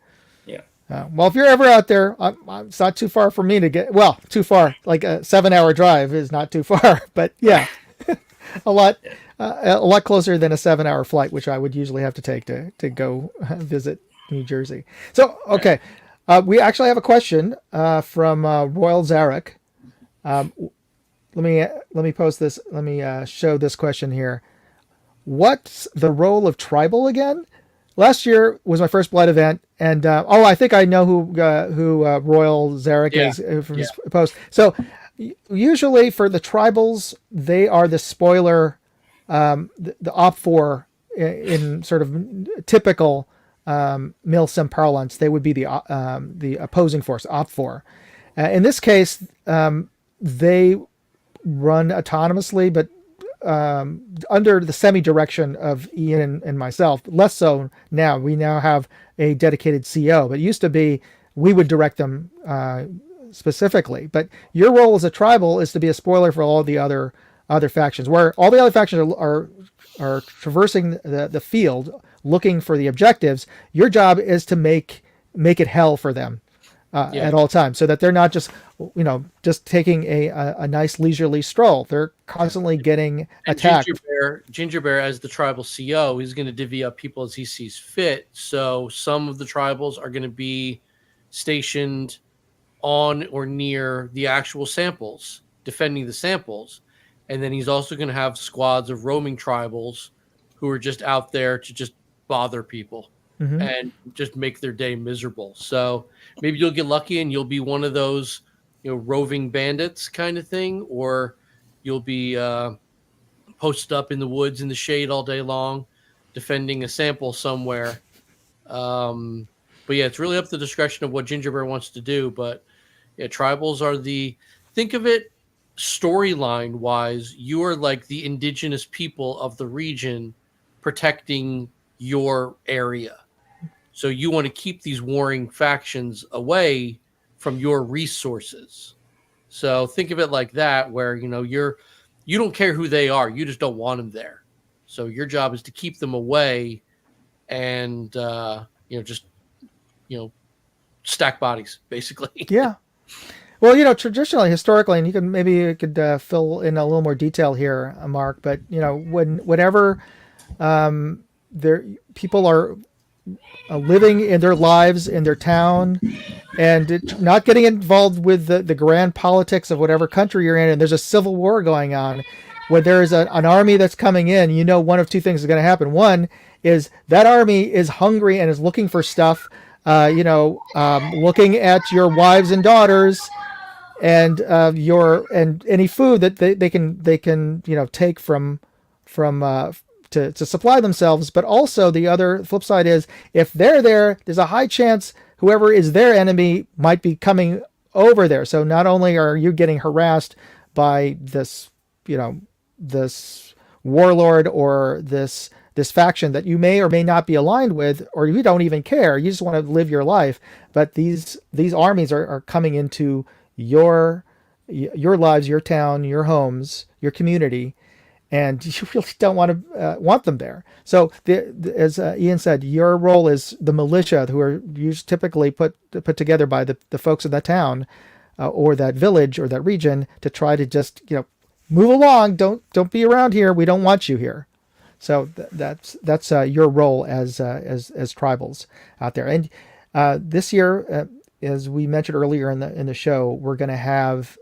Well, if you're ever out there, it's not too far for me to get. Well, too far. Like a 7-hour drive is not too far, but a lot closer than a 7-hour flight, which I would usually have to take to go visit New Jersey. So, okay, We actually have a question from Royal Zarek. Let me post this. Let me show this question here. What's the role of tribal again? Last year was my first blood event, and I think I know who Royal Zarek is from his post. So usually for the tribals, they are the spoiler, the op 4 in sort of typical Milsim parlance. They would be the opposing force, op 4. In this case, they run autonomously, but under the semi-direction of Ian and myself. Less so now. We now have a dedicated CO, but it used to be we would direct them specifically. But your role as a tribal is to be a spoiler for all the other factions, where all the other factions are traversing the field looking for the objectives. Your job is to make it hell for them. At all times, so that they're not just taking a nice leisurely stroll. They're constantly getting attacked. Ginger Bear, as the tribal CO, is going to divvy up people as he sees fit. So some of the tribals are going to be stationed on or near the actual samples, defending the samples, and then he's also going to have squads of roaming tribals who are just out there to just bother people. Mm-hmm. And just make their day miserable. So maybe you'll get lucky and you'll be one of those, roving bandits kind of thing, or you'll be posted up in the woods in the shade all day long, defending a sample somewhere. But yeah, it's really up to the discretion of what Ginger Bear wants to do. But yeah, tribals are think of it storyline wise, you are like the indigenous people of the region protecting your area. So you want to keep these warring factions away from your resources. So think of it like that, where you don't care who they are, you just don't want them there. So your job is to keep them away, and stack bodies basically. Yeah. Well, traditionally, historically, and you could fill in a little more detail here, Mark. But whenever people are living in their lives in their town and not getting involved with the grand politics of whatever country you're in, and there's a civil war going on, when there is an army that's coming in, one of two things is going to happen. One is that army is hungry and is looking for stuff, looking at your wives and daughters and any food that they can take from to supply themselves. But also the other flip side is, if they're there's a high chance whoever is their enemy might be coming over there. So not only are you getting harassed by this warlord or this faction that you may or may not be aligned with, or you don't even care, you just want to live your life, but these armies are coming into your lives, your town, your homes, your community, and you really don't want them there. So as Ian said, your role is the militia, who are typically put together by the folks of that town or that village or that region, to try to just move along. Don't be around here. We don't want you here. So that's your role as tribals out there. And this year, as we mentioned earlier in the show, we're going to have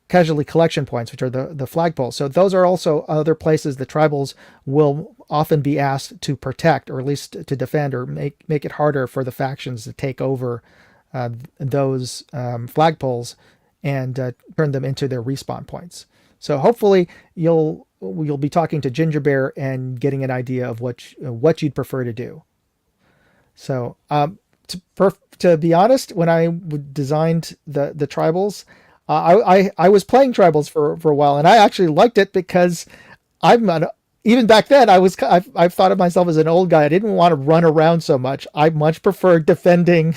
casualty collection points, which are the flagpoles. So those are also other places the tribals will often be asked to protect, or at least to defend, or make it harder for the factions to take over those flagpoles and turn them into their respawn points. So hopefully you'll be talking to Ginger Bear and getting an idea of what you'd prefer to do. So to be honest, when I designed the tribals, I was playing tribals for a while, and I actually liked it because even back then I've thought of myself as an old guy. I didn't want to run around so much. I much preferred defending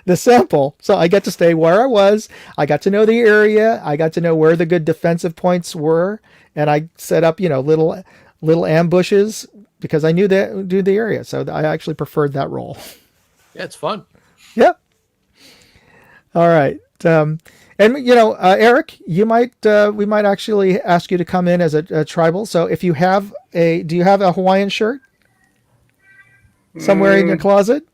the sample. So I got to stay where I was. I got to know the area. I got to know where the good defensive points were, and I set up little ambushes because I knew the area. So I actually preferred that role. Yeah, it's fun. Yep. All right. Eric, we might actually ask you to come in as a tribal. So if you have do you have a Hawaiian shirt somewhere in your closet?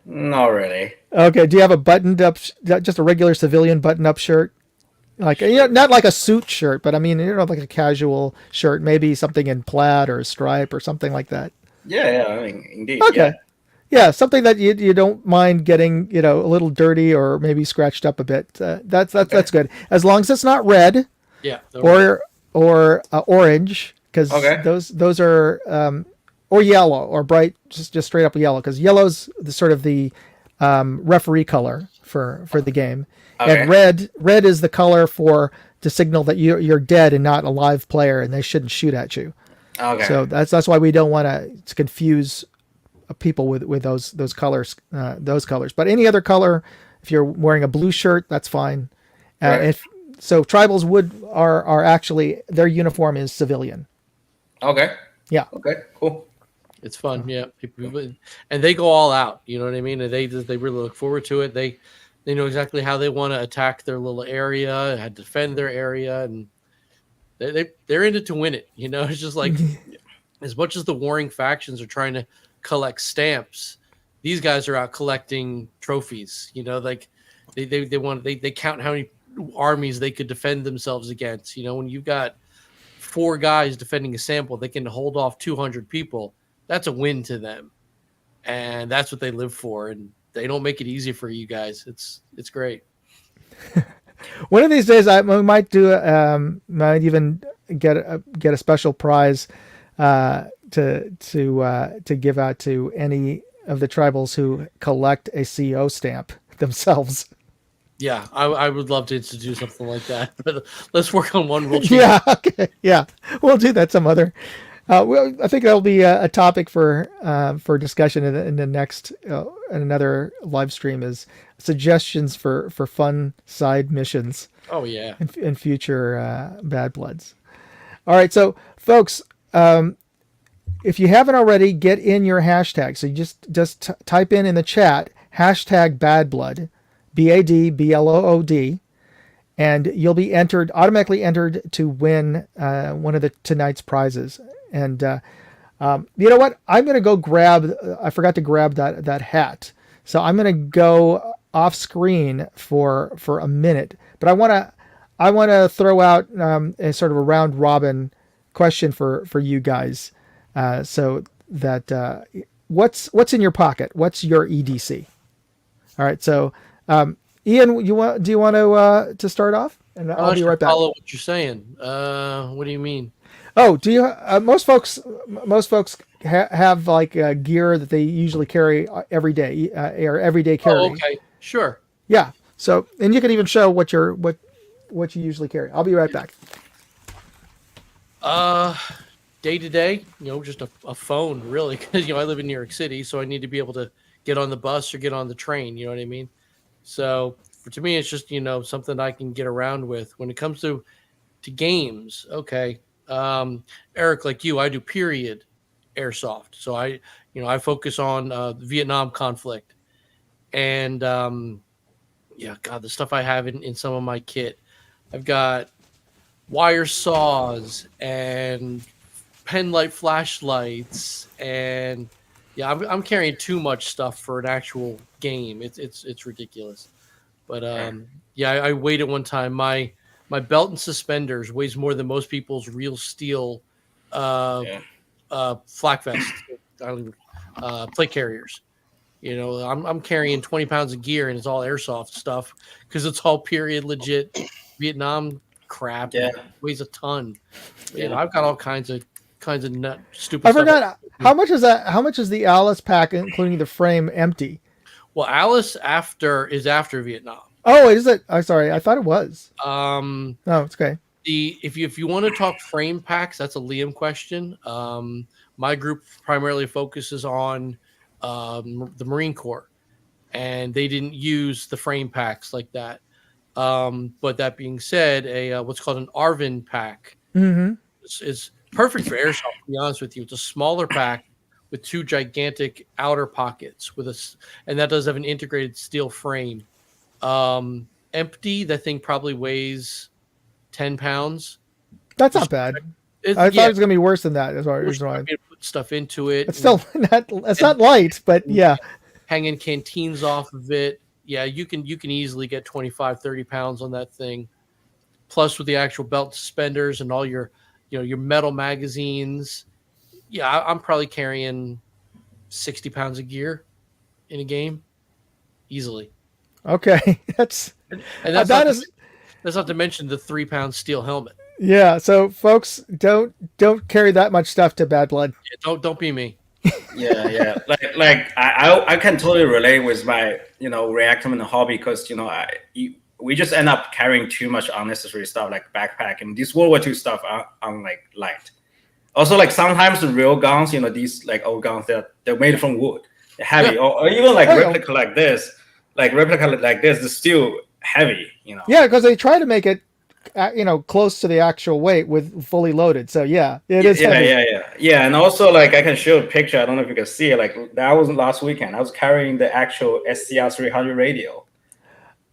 Not really. Okay. Do you have a buttoned up, just a regular civilian button up shirt? Like, not like a suit shirt, but I mean, like a casual shirt, maybe something in plaid or a stripe or something like that. Yeah, I mean, indeed, Okay. yeah. Yeah, something that you don't mind getting, a little dirty or maybe scratched up a bit. That's good. As long as it's not red Yeah. or orange, because Okay. those are or yellow or bright, just straight up yellow, because yellow's the referee color for the game, Okay. and red is the color to signal that you're dead and not a live player, and they shouldn't shoot at you. Okay. So that's why we don't want to confuse people with those colors, But any other color, if you're wearing a blue shirt, that's fine. Right. If so, tribals are actually, their uniform is civilian. Okay. Yeah. Okay. Cool. It's fun, yeah. People, and they go all out. You know what I mean? And they really look forward to it. They know exactly how they want to attack their little area, how to defend their area, and they're in it to win it. It's just like as much as the warring factions are trying to collect stamps, these guys are out collecting trophies. Like they count how many armies they could defend themselves against. When you've got 4 guys defending a sample, they can hold off 200 people. That's a win to them, and that's what they live for. And they don't make it easy for you guys. It's great. One of these days, we might might even get a special prize to give out to any of the tribals who collect a CO stamp themselves. Yeah, I would love to do something like that, but let's work on one rule change. Yeah, okay, yeah, we'll do that some other. Well, I think that'll be a topic for discussion in the next in another live stream, is suggestions for fun side missions. Oh yeah, in future Bad Bloods. All right, so folks, if you haven't already, get in your hashtag. So you just type in the chat hashtag Bad Blood, BADBLOOD, and you'll be automatically entered to win one of tonight's prizes. And you know what? I'm going to go grab. I forgot to grab that hat, so I'm going to go off screen for a minute. But I want to throw out a sort of a round robin question for you guys, so that what's in your pocket? What's your EDC? All right, so Ian, do you want to start off? And I'll be right back. Follow what you're saying. What do you mean? Oh, do you? Most folks have like gear that they usually carry every day, or everyday carry. Oh, okay, sure. Yeah. So, and you can even show what you usually carry. I'll be right back. Day to day, just a phone, really, because I live in New York City, so I need to be able to get on the bus or get on the train. You know what I mean? So to me, it's just something I can get around with. When it comes to games, okay. Eric, like you, I do period airsoft. So I focus on the Vietnam conflict, and yeah, God, the stuff I have in some of my kit, I've got wire saws and pen light flashlights, and yeah, I'm carrying too much stuff for an actual game. It's ridiculous, but yeah, I weighed it one time. My belt and suspenders weighs more than most people's real steel flak vest, plate carriers. I'm carrying 20 pounds of gear, and it's all airsoft stuff because it's all period legit Vietnam crap. Yeah. It weighs a ton. Yeah, I've got all kinds of nut stupid. I stuff. forgot how much is that? How much is the Alice pack, including the frame, empty? Well, Alice is after Vietnam. Oh, is it? I'm sorry, I thought it was. No, it's okay. If you want to talk frame packs, that's a Liam question. My group primarily focuses on the Marine Corps, and they didn't use the frame packs like that. But that being said, what's called an Arvin pack is perfect for airsoft. To be honest with you, it's a smaller pack with 2 gigantic outer pockets and that does have an integrated steel frame. Empty, that thing probably weighs 10 pounds. That's not bad. I thought it was gonna be worse than that. That's why. Put stuff into it. It's still not. It's not light, but yeah. hanging canteens off of it. Yeah, you can easily get 25, 30 pounds on that thing. Plus with the actual belt suspenders and all your, your metal magazines. Yeah, I'm probably carrying 60 pounds of gear in a game easily. Okay, that's And that's that not is that's not to mention the 3-pound steel helmet. yeah. So folks, don't carry that much stuff to Bad Blood. Yeah, don't be me. Yeah. Like I can totally relate with my reactor in the hobby because we just end up carrying too much unnecessary stuff like backpack and these World War II stuff are like light. Also, like sometimes the real guns, these like old guns, they're made from wood, they're heavy, or even like replica like this, they're still heavy. Yeah, because they try to make it, close to the actual weight with fully loaded. So yeah, it is. Yeah. And also, like I can show a picture. I don't know if you can see it. Like that was last weekend. I was carrying the actual SCR 300 radio.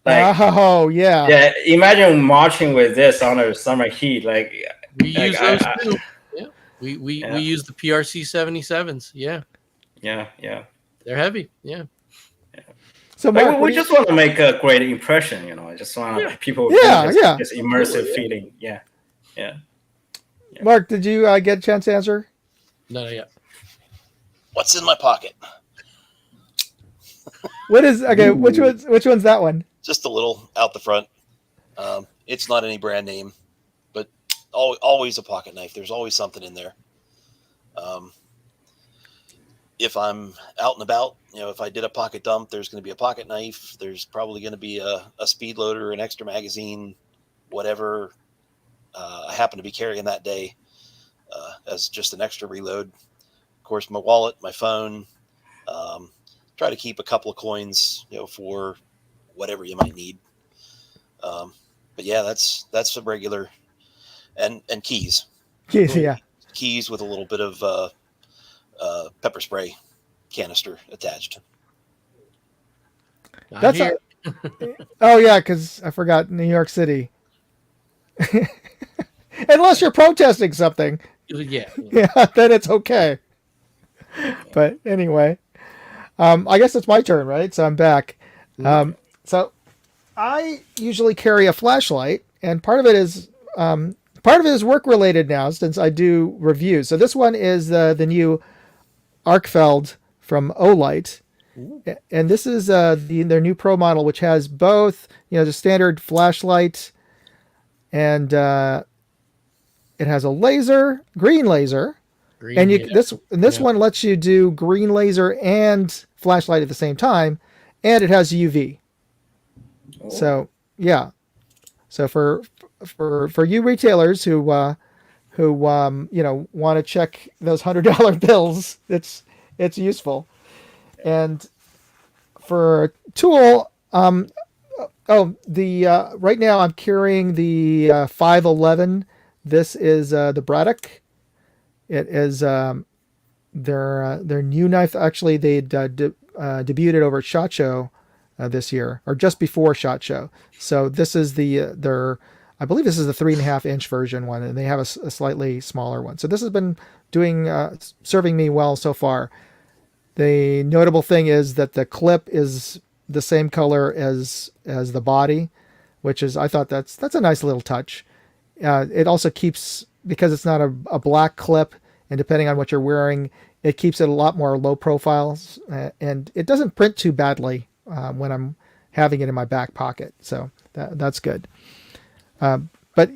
Like, oh yeah. Yeah. Imagine marching with this on a summer heat. Like we use those too. Yeah. We use the PRC 77s. Yeah. Yeah. They're heavy. Yeah. So Mark, we just want to make a great impression, I just want people this immersive feeling. Yeah. Mark, did you get a chance to answer? No, not yet. What's in my pocket? What is okay? Which one's that one? Just a little out the front. It's not any brand name, but always a pocket knife. There's always something in there. If I'm out and about, if I did a pocket dump, there's going to be a pocket knife. There's probably going to be a speed loader, an extra magazine, whatever I happen to be carrying that day as just an extra reload. Of course, my wallet, my phone. Try to keep a couple of coins, for whatever you might need. But yeah, that's a regular, and keys. Keys, yeah. Keys with a little bit of pepper spray canister attached. That's oh yeah, because I forgot New York City. Unless you're protesting something, Yeah, then it's okay. But anyway, I guess it's my turn, right? So I'm back. So I usually carry a flashlight, and part of it is work related now since I do reviews. So this one is the new Arkfeld from Olight, and this is their new Pro model, which has both the standard flashlight, and it has a green laser, and this one lets you do green laser and flashlight at the same time, and it has UV. So yeah, so for you retailers who want to check those $100 bills, it's useful. And for tool, right now I'm carrying the 511. This is the Braddock. It is their new knife. Actually, they debuted it over at SHOT Show this year, or just before SHOT Show. So this is I believe this is the 3.5-inch version one, and they have a slightly smaller one. So this has been serving me well so far. The notable thing is that the clip is the same color as the body, which is, I thought that's a nice little touch. It also keeps, because it's not a black clip, and depending on what you're wearing, it keeps it a lot more low profiles, and it doesn't print too badly when I'm having it in my back pocket. So that's good. But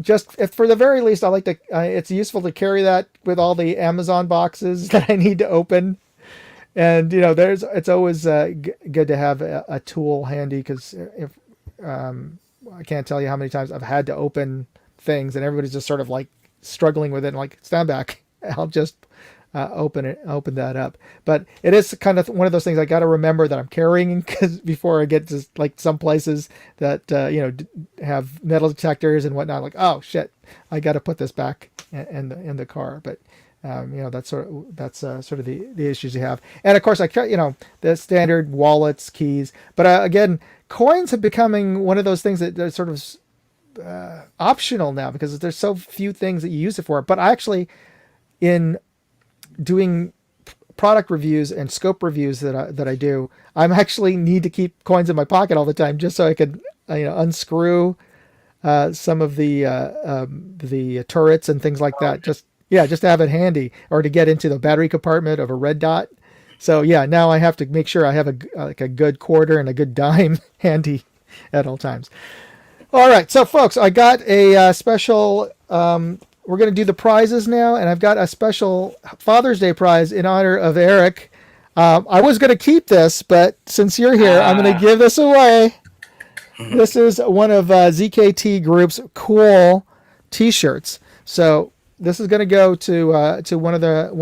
just for the very least, I like to. It's useful to carry that with all the Amazon boxes that I need to open, and it's always good to have a tool handy, because if I can't tell you how many times I've had to open things and everybody's just sort of like struggling with it, and like, stand back, I'll just open that up. But it is kind of one of those things I got to remember that I'm carrying, because before I get to like some places that have metal detectors and whatnot, like, oh shit, I got to put this back in the car. But that's sort of the issues you have. And of course, the standard wallets, keys. But again, coins are becoming one of those things that are sort of optional now, because there's so few things that you use it for. But I actually, in doing product reviews and scope reviews that I do, I'm actually need to keep coins in my pocket all the time just so I could unscrew some of the turrets and things like that. Just to have it handy, or to get into the battery compartment of a red dot. So yeah, now I have to make sure I have a good quarter and a good dime handy at all times. All right, so folks, I got a special. We're going to do the prizes now, and I've got a special Father's Day prize in honor of Eric. I was going to keep this, but since you're here, I'm going to give this away. This is one of ZKT Group's cool T-shirts. So this is going to go to one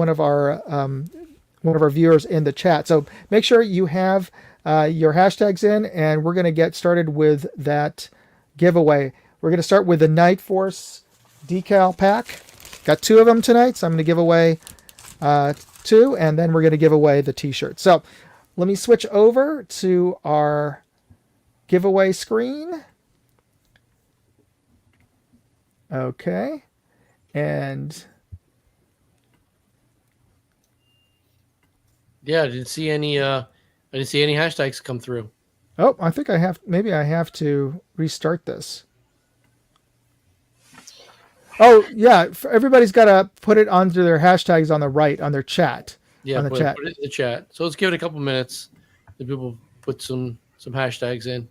of our viewers in the chat. So make sure you have your hashtags in, and we're going to get started with that giveaway. We're going to start with the Night Force decal pack. Got 2 of them tonight, so I'm going to give away 2, and then we're going to give away the T-shirt. So let me switch over to our giveaway screen. Okay, and yeah, I didn't see any hashtags come through. Oh, I think I have to restart this. Oh, yeah. Everybody's got to put it onto their hashtags on the right, on their chat. Yeah, on the chat. Put it in the chat. So let's give it a couple minutes. The people put some hashtags in.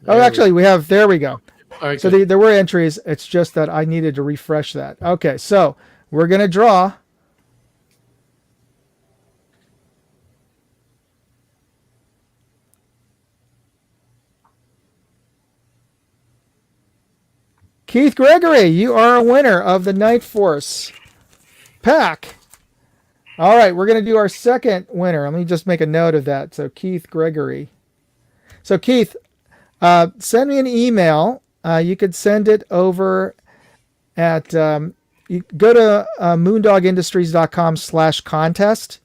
Actually, there we go. All right, so there were entries. It's just that I needed to refresh that. Okay, so we're going to draw. Keith Gregory, you are a winner of the Night Force pack. All right, we're going to do our second winner. Let me just make a note of that. So Keith Gregory. So Keith, send me an email. You could send it over at you go to moondogindustries.com/contest,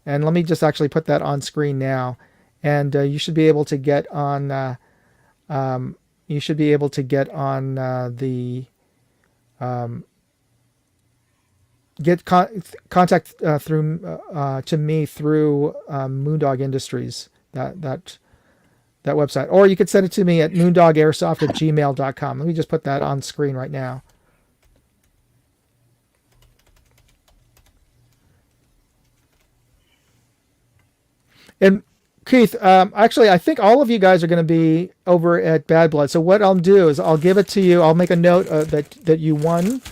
and let me just actually put that on screen now, and you should be able to get on. Contact through to me through Moondog Industries, that website, or you could send it to me at moondogairsoft@gmail.com. Let me just put that on screen right now. And Keith, actually, I think all of you guys are going to be over at Bad Blood. So what I'll do is I'll give it to you. I'll make a note that you won,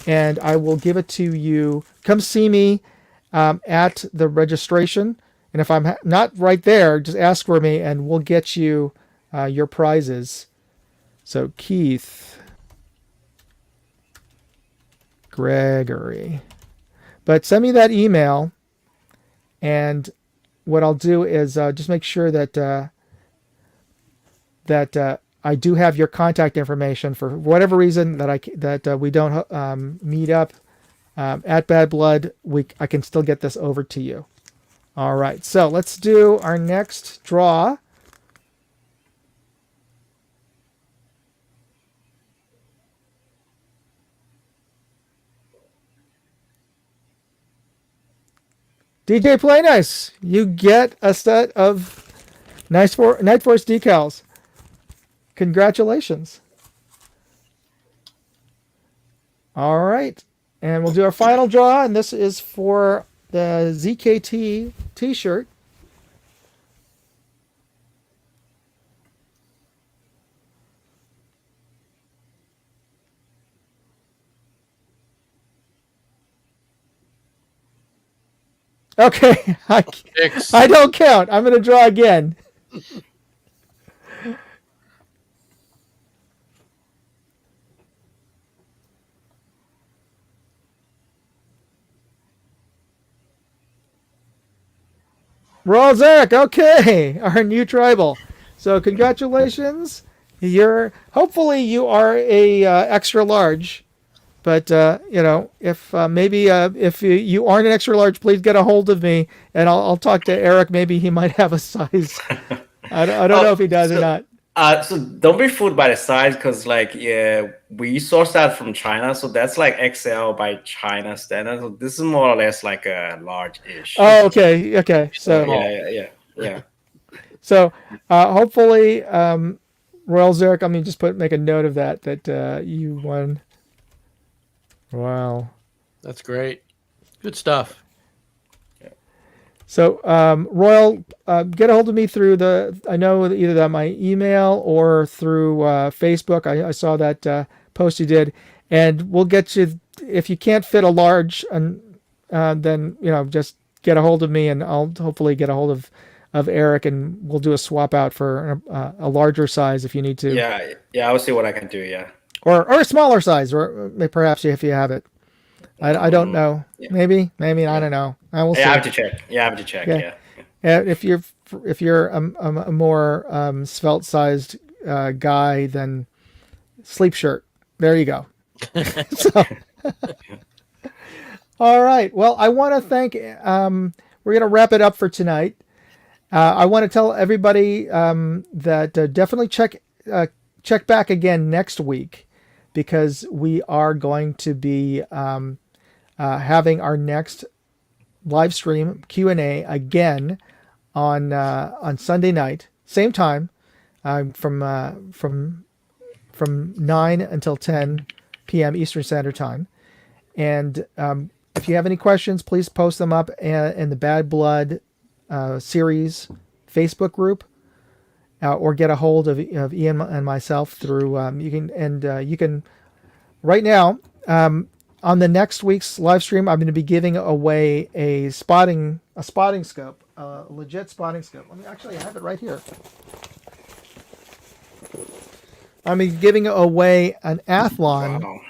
and I will give it to you. Come see me at the registration. And if I'm not right there, just ask for me, and we'll get you your prizes. So Keith Gregory. But send me that email, and what I'll do is just make sure that I do have your contact information. For whatever reason that we don't meet up at Bad Blood, I can still get this over to you. All right, so let's do our next draw. DJ Play Nice, you get a set of Night Force decals. Congratulations. All right, and we'll do our final draw, and this is for the ZKT T-shirt. Okay, I don't count. I'm going to draw again. Raul Zarek, okay, our new tribal. So congratulations. Hopefully you are a extra large. But if maybe if you aren't an extra large, please get a hold of me, and I'll talk to Eric. Maybe he might have a size. I don't know if he does or not. So don't be fooled by the size, because we source that from China, so that's like XL by China standard. So this is more or less like a large-ish. Oh, okay. So yeah. So hopefully, Royal Zurich. Let me just make a note of that you won. Wow, That's great. Good stuff. So Royal, get a hold of me through I know either my email or through Facebook. I saw that post you did, and we'll get you. If you can't fit a large, then just get a hold of me, and I'll hopefully get a hold of Eric, and we'll do a swap out for a larger size if you need to. Yeah, I'll see what I can do. Yeah, or a smaller size, or perhaps if you have it. I don't know. Yeah. Maybe I don't know. I will see. I have to check. Yeah, I have to check. Yeah. If you're a more svelte sized guy, then sleep shirt. There you go. So, all right. Well, I want to thank. We're going to wrap it up for tonight. I want to tell everybody that definitely check back again next week, because we are going to be having our next live stream Q&A again on Sunday night, same time, from 9 until 10 p.m. Eastern Standard Time. And if you have any questions, please post them up in the Bad Blood series Facebook group, or get a hold of Ian and myself through you can right now. On the next week's live stream, I'm going to be giving away a spotting scope, a legit spotting scope. I have it right here. I'm giving away an Athlon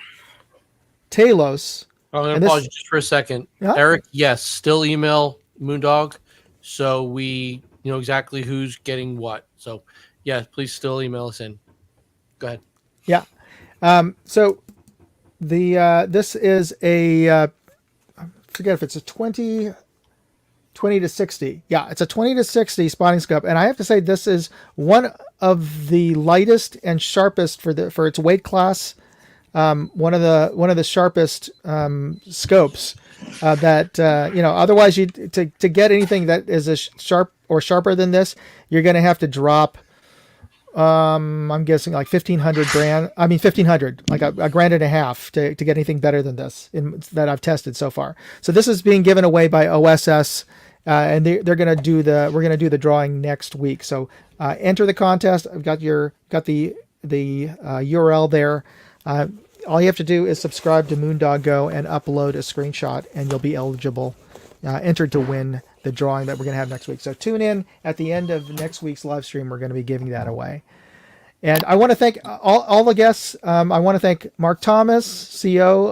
Talos. I'm going to pause you just for a second. Yeah? Eric, yes, still email Moondog, so we know exactly who's getting what. So, yeah, please still email us in. Go ahead. Yeah. So this is I forget if it's a 20 to 60. Yeah, it's a 20 to 60 spotting scope, and I have to say this is one of the lightest and sharpest for its weight class. One of the sharpest scopes that Otherwise, to get anything that is as sharp or sharper than this, you're going to have to drop. I'm guessing like 1,500, like a grand and a half to get anything better than this that I've tested so far. So this is being given away by OSS, and we're going to do the drawing next week. So enter the contest. I've got the URL there. All you have to do is subscribe to Moondog Go and upload a screenshot, and you'll be eligible, entered to win the drawing that we're going to have next week. So tune in at the end of next week's live stream. We're going to be giving that away. And I want to thank all the guests. I want to thank Mark Thomas, CEO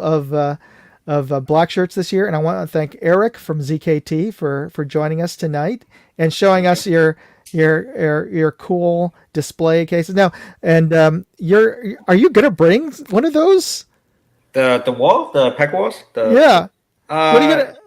of Black Shirts this year. And I want to thank Eric from ZKT for joining us tonight and showing us your cool display cases. Now, and are you going to bring one of those? The wall, the peg walls? Yeah. What are you going to...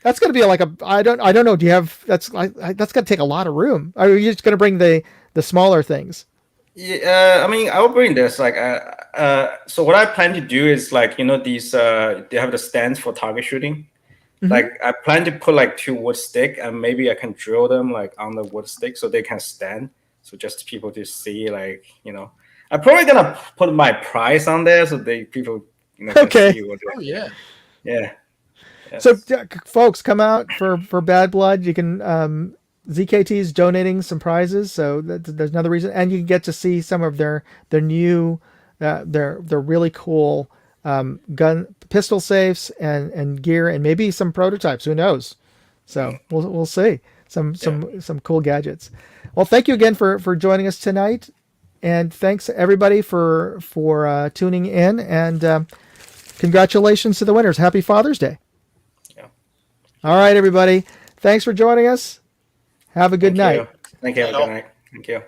That's going to be like I don't know. Do you have, that's going to take a lot of room. Are you just going to bring the smaller things? Yeah, I will bring this. So what I plan to do is these, they have the stands for target shooting. Mm-hmm. I plan to put 2 wood stick, and maybe I can drill them on the wood stick so they can stand. So just people to see, I'm probably going to put my price on there so people, can see what yeah. Yeah. Yes. So, folks, come out for Bad Blood. You can ZKT is donating some prizes, so there's another reason, and you can get to see some of their new, their really cool gun pistol safes and gear, and maybe some prototypes. Who knows? So we'll see some cool gadgets. Well, thank you again for joining us tonight, and thanks everybody for tuning in, and congratulations to the winners. Happy Father's Day. All right, everybody. Thanks for joining us. Have a good night. Thank you. Good night. Thank you.